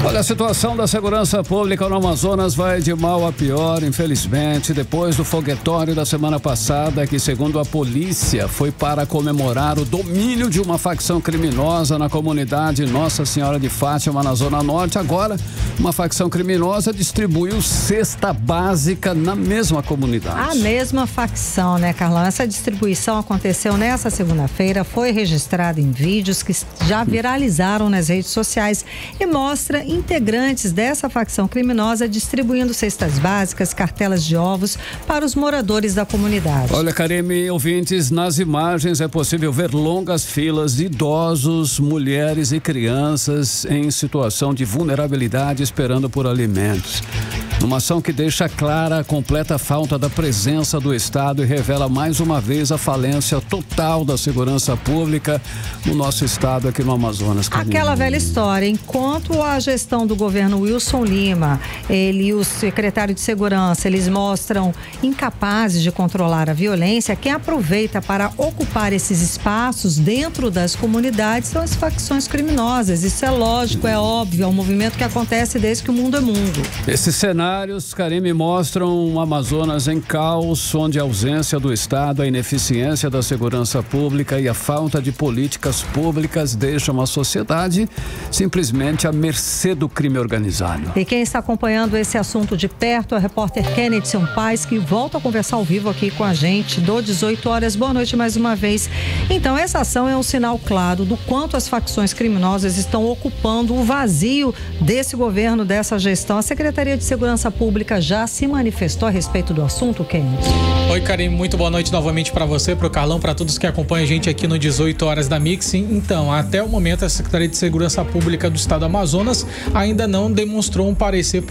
Olha, a situação da segurança pública no Amazonas vai de mal a pior, infelizmente, depois do foguetório da semana passada, que, segundo a polícia, foi para comemorar o domínio de uma facção criminosa na comunidade Nossa Senhora de Fátima, na Zona Norte. Agora, uma facção criminosa distribuiu cesta básica na mesma comunidade. A mesma facção, né, Carlão? Essa distribuição aconteceu nessa segunda-feira, foi registrada em vídeos que já viralizaram nas redes sociais e mostra integrantes dessa facção criminosa distribuindo cestas básicas, cartelas de ovos para os moradores da comunidade. Olha, Karime, ouvintes, nas imagens é possível ver longas filas de idosos, mulheres e crianças em situação de vulnerabilidade esperando por alimentos. Uma ação que deixa clara a completa falta da presença do Estado e revela mais uma vez a falência total da segurança pública no nosso estado aqui no Amazonas. Karime. Aquela velha história, enquanto a gestão do governo Wilson Lima, ele e o secretário de Segurança, eles mostram incapazes de controlar a violência, quem aproveita para ocupar esses espaços dentro das comunidades são as facções criminosas. Isso é lógico, é óbvio, é um movimento que acontece desde que o mundo é mundo. Esse cenário, Karime, mostram um Amazonas em caos, onde a ausência do Estado, a ineficiência da segurança pública e a falta de políticas públicas deixam a sociedade simplesmente à mercê do crime organizado. E quem está acompanhando esse assunto de perto é o repórter Kennedy Sampaio, que volta a conversar ao vivo aqui com a gente do 18 horas. Boa noite mais uma vez. Então, essa ação é um sinal claro do quanto as facções criminosas estão ocupando o vazio desse governo, dessa gestão. A Secretaria de Segurança Segurança Pública já se manifestou a respeito do assunto, Kennedy? Oi, Karine, muito boa noite novamente para você, para o Carlão, para todos que acompanham a gente aqui no 18 horas da Mix. Então, até o momento, a Secretaria de Segurança Pública do Estado do Amazonas ainda não demonstrou um parecer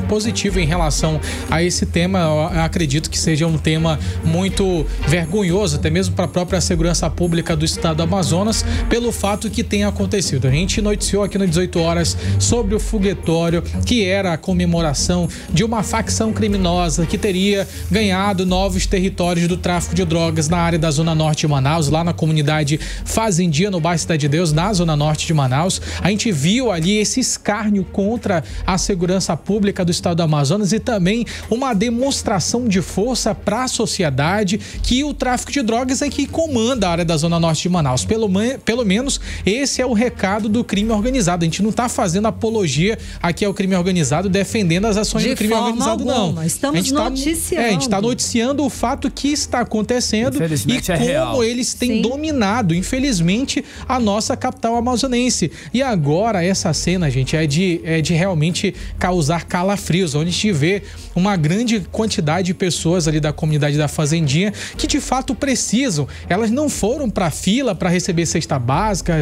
positivo em relação a esse tema. Eu acredito que seja um tema muito vergonhoso, até mesmo para a própria Segurança Pública do Estado do Amazonas, pelo fato que tem acontecido. A gente noticiou aqui no 18 horas sobre o foguetório, que era a comemoração de uma facção criminosa que teria ganhado novos territórios do tráfico de drogas na área da Zona Norte de Manaus, lá na comunidade Fazendia, no bairro Cidade de Deus, na Zona Norte de Manaus. A gente viu ali esse escárnio contra a segurança pública do Estado do Amazonas e também uma demonstração de força para a sociedade que o tráfico de drogas é que comanda a área da Zona Norte de Manaus. Pelo menos esse é o recado do crime organizado. A gente não está fazendo apologia aqui ao crime organizado, defendendo as ações do crime organizado, não. Estamos noticiando. A gente está noticiando o fato que está acontecendo e como eles têm dominado, infelizmente, a nossa capital amazonense. E agora essa cena, gente, é de realmente causar calafrios, onde a gente vê uma grande quantidade de pessoas ali da comunidade da Fazendinha que de fato precisam. Elas não foram para fila para receber cesta básica,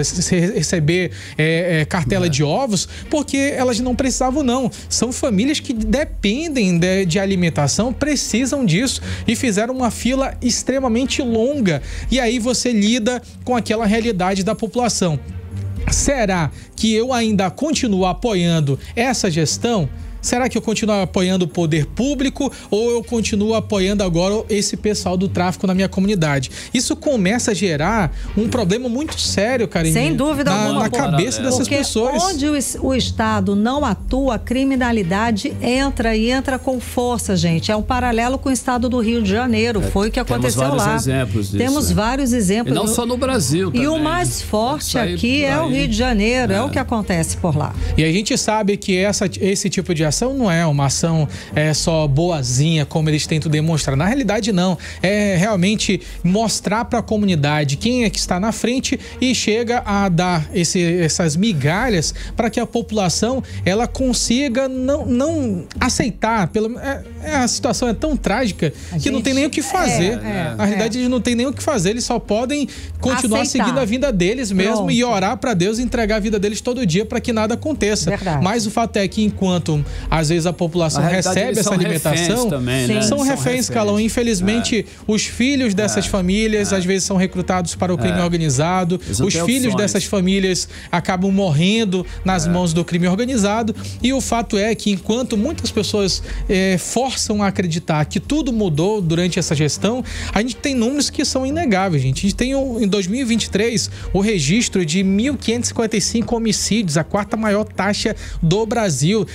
receber cartela de ovos, porque elas não precisavam, não. São famílias que dependem de alimentação, precisam disso e fizeram uma fila extremamente longa. E aí você lida com aquela realidade da população. Será que eu ainda continuo apoiando essa gestão? Será que eu continuo apoiando o poder público ou eu continuo apoiando agora esse pessoal do tráfico na minha comunidade? Isso começa a gerar um problema muito sério, Karine. Sem dúvida alguma. Na cabeça dessas pessoas. Onde o Estado não atua, a criminalidade entra com força, gente. É um paralelo com o Estado do Rio de Janeiro. Foi o que aconteceu lá. Temos vários exemplos disso. Temos vários exemplos. E não só no Brasil também. E o mais forte aqui é o Rio de Janeiro. É o que acontece por lá. E a gente sabe que esse tipo de ação não é uma ação só boazinha, como eles tentam demonstrar. Na realidade, não. É realmente mostrar para a comunidade quem é que está na frente e chega a dar essas migalhas para que a população ela consiga não aceitar. A situação é tão trágica que não tem nem o que fazer. Na realidade, eles não tem nem o que fazer. Eles só podem continuar seguindo a vida deles mesmo e orar para Deus e entregar a vida deles todo dia para que nada aconteça. Verdade. Mas o fato é que enquanto às vezes a população recebe essa alimentação, também, né? São reféns, Calão. Infelizmente, os filhos dessas famílias às vezes são recrutados para o crime organizado. Os filhos dessas famílias acabam morrendo nas mãos do crime organizado. E o fato é que enquanto muitas pessoas forçam a acreditar que tudo mudou durante essa gestão, a gente tem números que são inegáveis, gente. A gente tem em 2023 o registro de 1.555 homicídios, a quarta maior taxa do Brasil.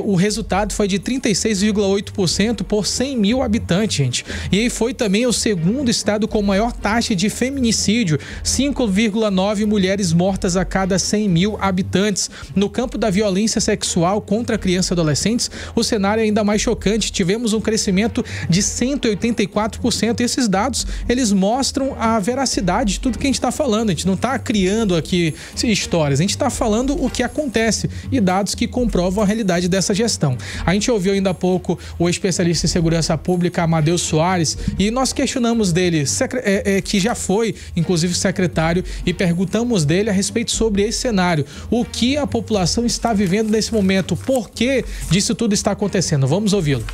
O resultado foi de 36,8% por 100 mil habitantes, gente. E aí foi também o segundo estado com maior taxa de feminicídio, 5,9 mulheres mortas a cada 100 mil habitantes. No campo da violência sexual contra crianças e adolescentes, o cenário é ainda mais chocante. Tivemos um crescimento de 184%. E esses dados, eles mostram a veracidade de tudo que a gente está falando. A gente não está criando aqui histórias, a gente está falando o que acontece e dados que comprovam a realidade dessa gestão. A gente ouviu ainda há pouco o especialista em segurança pública, Amadeus Soares, e nós questionamos dele, que já foi, inclusive, secretário, e perguntamos dele a respeito sobre esse cenário. O que a população está vivendo nesse momento? Por que disso tudo está acontecendo? Vamos ouvi-lo.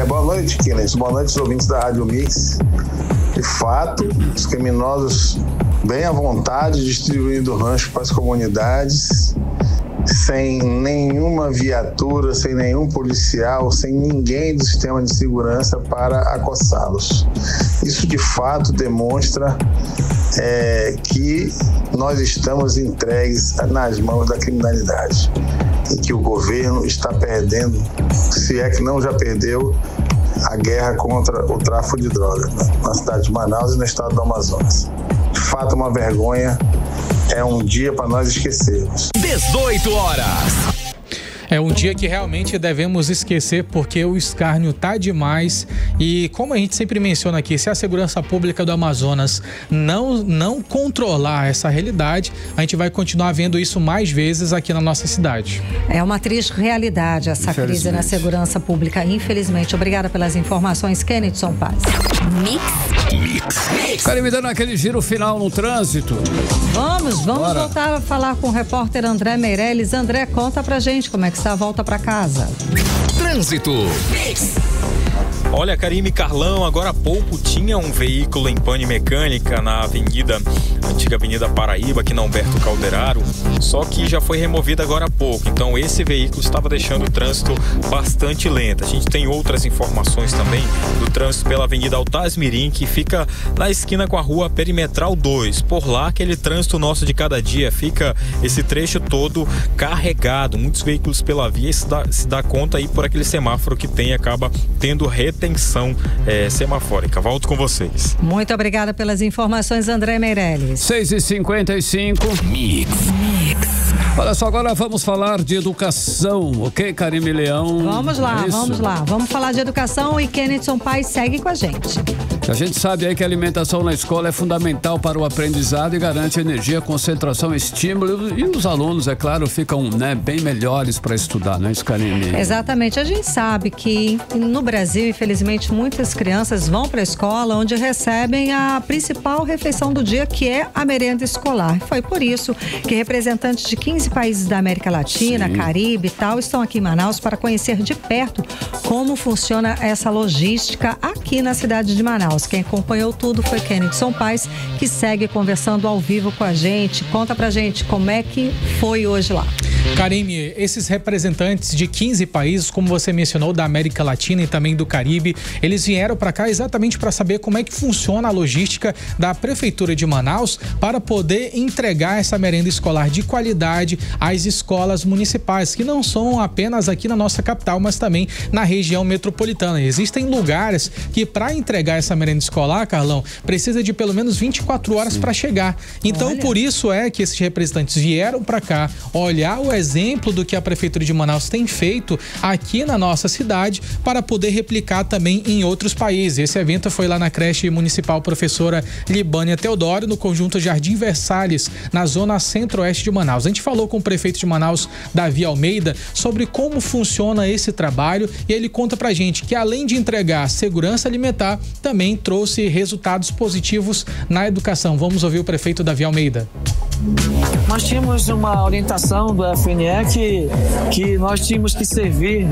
Boa noite, Kennedy. Boa noite, os ouvintes da Rádio Mix. De fato, os criminosos bem à vontade, distribuindo rancho para as comunidades, sem nenhuma viatura, sem nenhum policial, sem ninguém do sistema de segurança para acossá-los. Isso de fato demonstra que nós estamos entregues nas mãos da criminalidade e que o governo está perdendo, se é que não já perdeu, a guerra contra o tráfico de drogas na cidade de Manaus e no estado do Amazonas. De fato, uma vergonha. É um dia para nós esquecermos. 18 horas. É um dia que realmente devemos esquecer, porque o escárnio tá demais. E como a gente sempre menciona aqui, se a segurança pública do Amazonas não controlar essa realidade, a gente vai continuar vendo isso mais vezes aqui na nossa cidade. É uma triste realidade essa crise na segurança pública, infelizmente. Obrigada pelas informações, Kennedy Paz. Cara, me dando aquele giro final no trânsito. Vamos voltar a falar com o repórter André Meirelles. André, conta pra gente como é que está a volta pra casa. Trânsito. Olha, Karime, Carlão, agora há pouco tinha um veículo em pane mecânica na antiga Avenida Paraíba, aqui na Humberto Calderaro, só que já foi removido agora há pouco. Então esse veículo estava deixando o trânsito bastante lento. A gente tem outras informações também do trânsito pela Avenida Altasmirim, que fica na esquina com a Rua Perimetral 2. Por lá, aquele trânsito nosso de cada dia, fica esse trecho todo carregado. Muitos veículos pela via, se dá conta aí por aquele semáforo que tem, acaba tendo retenção semafórica. Volto com vocês. Muito obrigada pelas informações, André Meirelles. 6h55. Mix. Olha só, agora vamos falar de educação, ok, Karime Leão? Vamos lá. Vamos falar de educação e Kennedy Paz segue com a gente. A gente sabe aí que a alimentação na escola é fundamental para o aprendizado e garante energia, concentração, estímulo, e os alunos, é claro, ficam bem melhores para estudar, não é isso, Karime? Exatamente. A gente sabe que no Brasil, infelizmente, muitas crianças vão para a escola onde recebem a principal refeição do dia, que é a merenda escolar. Foi por isso que representantes de 15 países da América Latina, Caribe e tal, estão aqui em Manaus para conhecer de perto como funciona essa logística aqui na cidade de Manaus. Quem acompanhou tudo foi Kennedy Paz, que segue conversando ao vivo com a gente. Conta pra gente como é que foi hoje lá. Karime, esses representantes de 15 países, como você mencionou, da América Latina e também do Caribe, eles vieram para cá exatamente para saber como é que funciona a logística da Prefeitura de Manaus para poder entregar essa merenda escolar de qualidade às escolas municipais, que não são apenas aqui na nossa capital, mas também na região metropolitana. Existem lugares que, para entregar essa merenda escolar, Carlão, precisa de pelo menos 24 horas para chegar. Então, por isso é que esses representantes vieram para cá olhar o exemplo do que a Prefeitura de Manaus tem feito aqui na nossa cidade para poder replicar também em outros países. Esse evento foi lá na creche municipal Professora Libânia Teodoro, no conjunto Jardim Versalhes, na zona centro-oeste de Manaus. A gente falou com o prefeito de Manaus, Davi Almeida, sobre como funciona esse trabalho, e ele conta pra gente que, além de entregar segurança alimentar, também trouxe resultados positivos na educação. Vamos ouvir o prefeito Davi Almeida. Nós tínhamos uma orientação do FNE que nós tínhamos que servir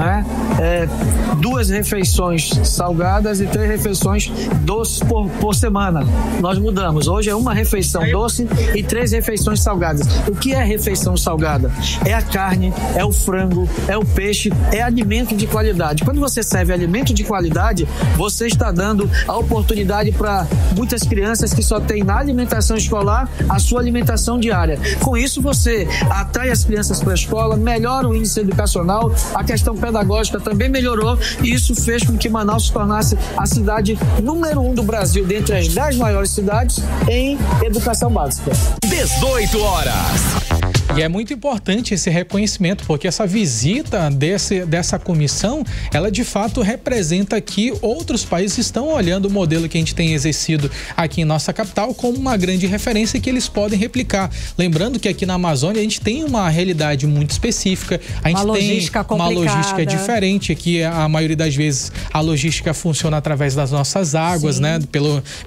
2 refeições salgadas e 3 refeições doces por semana. Nós mudamos. Hoje é 1 refeição doce e 3 refeições salgadas. O que é refeição salgada? É a carne, é o frango, é o peixe, é alimento de qualidade. Quando você serve alimento de qualidade, você está dando a oportunidade para muitas crianças que só têm na alimentação escolar a sua alimentação diária. Com isso, você atrai as crianças para a escola, melhora o índice educacional, a questão pedagógica também melhorou, e isso fez com que Manaus se tornasse a cidade número 1 do Brasil, dentre as 10 maiores cidades em educação básica. 18 horas. E é muito importante esse reconhecimento, porque essa visita dessa comissão, ela de fato representa que outros países estão olhando o modelo que a gente tem exercido aqui em nossa capital como uma grande referência que eles podem replicar. Lembrando que aqui na Amazônia a gente tem uma realidade muito específica, a gente tem uma logística diferente, que a maioria das vezes a logística funciona através das nossas águas,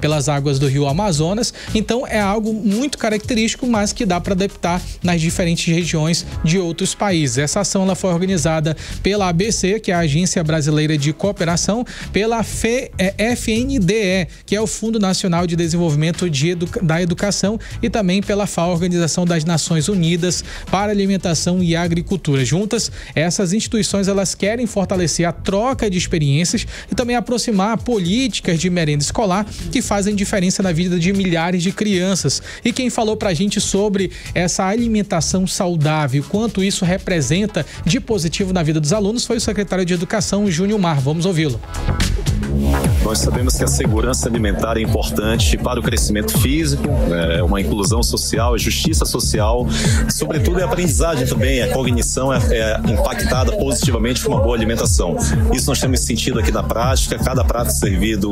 pelas águas do Rio Amazonas. Então é algo muito característico, mas que dá para adaptar nas diferentes regiões de outros países. Essa ação ela foi organizada pela ABC, que é a Agência Brasileira de Cooperação, pela FNDE, que é o Fundo Nacional de Desenvolvimento da Educação, e também pela FAO, Organização das Nações Unidas para Alimentação e Agricultura. Juntas, essas instituições elas querem fortalecer a troca de experiências e também aproximar políticas de merenda escolar que fazem diferença na vida de milhares de crianças. E quem falou pra gente sobre essa alimentação saudável, quanto isso representa de positivo na vida dos alunos, foi o secretário de Educação, Júnior Mar. Vamos ouvi-lo. Nós sabemos que a segurança alimentar é importante para o crescimento físico, uma inclusão social, justiça social, sobretudo a aprendizagem também, a cognição é impactada positivamente com uma boa alimentação. Isso nós temos sentido aqui na prática. Cada prato servido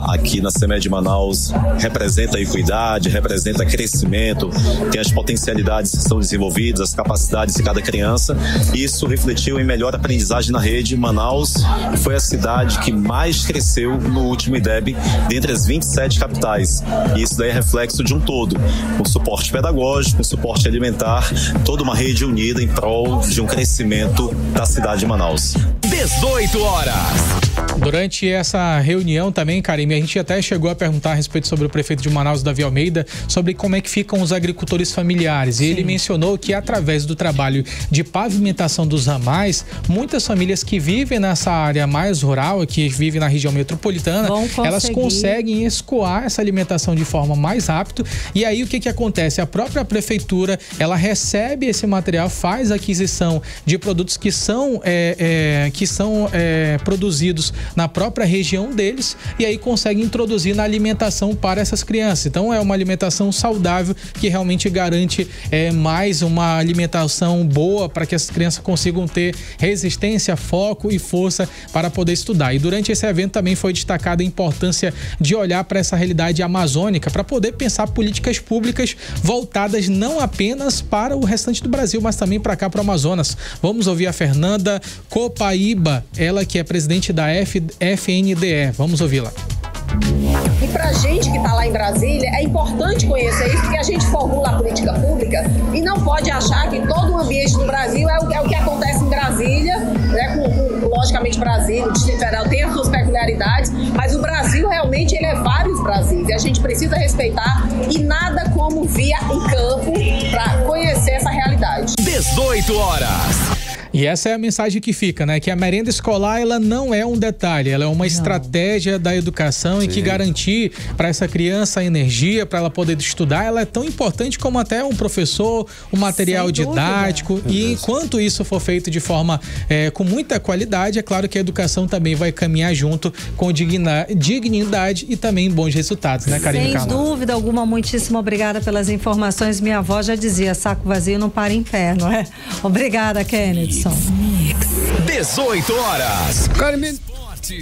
aqui na CEMED de Manaus representa equidade, representa crescimento, tem as potencialidades que são desenvolvidas, as capacidades de cada criança. Isso refletiu em melhor aprendizagem na rede. Manaus foi a cidade que mais cresceu no último IDEB dentre as 27 capitais. E isso daí é reflexo de um todo, com suporte pedagógico, com suporte alimentar, toda uma rede unida em prol de um crescimento da cidade de Manaus. 18 horas. Durante essa reunião também, Karime, a gente até chegou a perguntar a respeito sobre o prefeito de Manaus, Davi Almeida, sobre como é que ficam os agricultores familiares. E ele mencionou que através do trabalho de pavimentação dos ramais, muitas famílias que vivem nessa área mais rural, que vivem na região metropolitana, elas conseguem escoar essa alimentação de forma mais rápida. E aí o que acontece? A própria prefeitura, ela recebe esse material, faz a aquisição de produtos que são produzidos na própria região deles e aí consegue introduzir na alimentação para essas crianças. Então é uma alimentação saudável que realmente garante mais uma alimentação boa para que as crianças consigam ter resistência, foco e força para poder estudar. E durante esse evento também foi destacada a importância de olhar para essa realidade amazônica para poder pensar políticas públicas voltadas não apenas para o restante do Brasil, mas também para cá, para o Amazonas. Vamos ouvir a Fernanda Copaíba, ela que é presidente da FNDE. Vamos ouvi-la. E pra gente que está lá em Brasília, é importante conhecer isso, porque a gente formula a política pública e não pode achar que todo o ambiente do Brasil é o que acontece em Brasília, né? Logicamente, Brasília, o Distrito Federal tem as suas peculiaridades, mas o Brasil realmente ele é vários Brasis e a gente precisa respeitar e nada como via em campo para conhecer essa realidade. 18 horas. E essa é a mensagem que fica, né? Que a merenda escolar, ela não é um detalhe, ela é uma estratégia da educação e que garantir para essa criança a energia, para ela poder estudar, ela é tão importante como até um professor, um material didático. E enquanto isso for feito de forma com muita qualidade, é claro que a educação também vai caminhar junto com dignidade e também bons resultados, né, Karine? Sem dúvida alguma, muitíssimo obrigada pelas informações. Minha avó já dizia, saco vazio não para em pé, não é? Obrigada, Kennedy. 18 horas. Karime,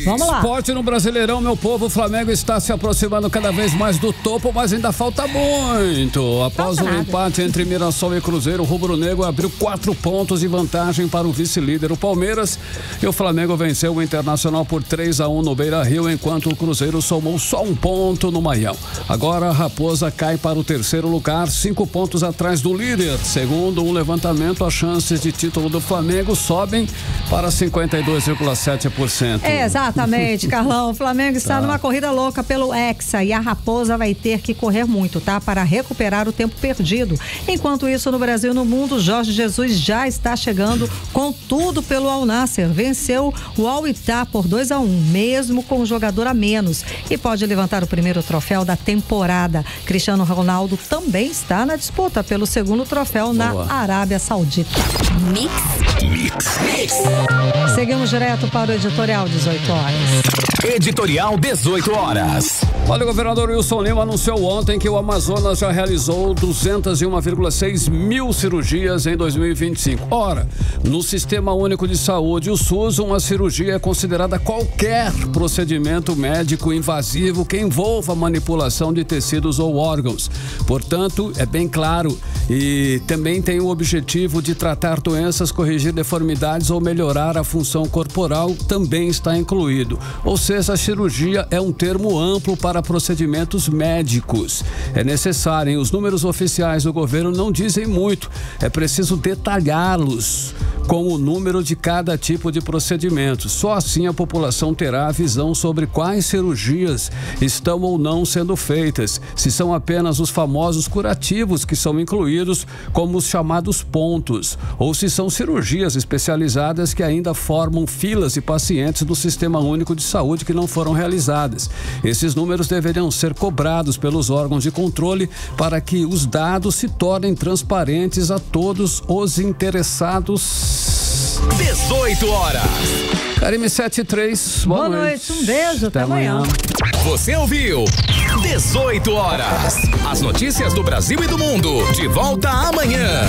vamos lá. Esporte no Brasileirão, meu povo. O Flamengo está se aproximando cada vez mais do topo, mas ainda falta muito. Após o empate entre Mirassol e Cruzeiro, o rubro-negro abriu 4 pontos de vantagem para o vice-líder, o Palmeiras. E o Flamengo venceu o Internacional por 3-1 no Beira-Rio, enquanto o Cruzeiro somou só 1 ponto no Maião. Agora a Raposa cai para o terceiro lugar, 5 pontos atrás do líder. Segundo um levantamento, as chances de título do Flamengo sobem para 52,7%. Exatamente, Carlão. O Flamengo está numa corrida louca pelo Hexa e a Raposa vai ter que correr muito, tá? Para recuperar o tempo perdido. Enquanto isso, no Brasil e no mundo, Jorge Jesus já está chegando com tudo pelo Al Nassr. Venceu o Al Ittihad por 2-1, mesmo com um jogador a menos, e pode levantar o primeiro troféu da temporada. Cristiano Ronaldo também está na disputa pelo segundo troféu na Arábia Saudita. Mix. Seguimos direto para o editorial 18 horas. Editorial 18 horas. Olha, o governador Wilson Lima anunciou ontem que o Amazonas já realizou 201,6 mil cirurgias em 2025. Ora, no Sistema Único de Saúde, o SUS, uma cirurgia é considerada qualquer procedimento médico invasivo que envolva manipulação de tecidos ou órgãos. Portanto, é bem claro, e também tem o objetivo de tratar doenças, corrigir deformidades ou melhorar a função corporal, também está incluído. Ou seja, a cirurgia é um termo amplo para procedimentos médicos. É necessário, hein? Os números oficiais do governo não dizem muito. É preciso detalhá-los com o número de cada tipo de procedimento. Só assim a população terá a visão sobre quais cirurgias estão ou não sendo feitas, se são apenas os famosos curativos que são incluídos como os chamados pontos, ou se são cirurgias especializadas que ainda formam filas de pacientes do Sistema Único de Saúde que não foram realizadas. Esses números deveriam ser cobrados pelos órgãos de controle para que os dados se tornem transparentes a todos os interessados. Manaus, 18 horas. Karime 73, boa noite. Um beijo, até amanhã. Você ouviu 18 horas. As notícias do Brasil e do mundo. De volta amanhã.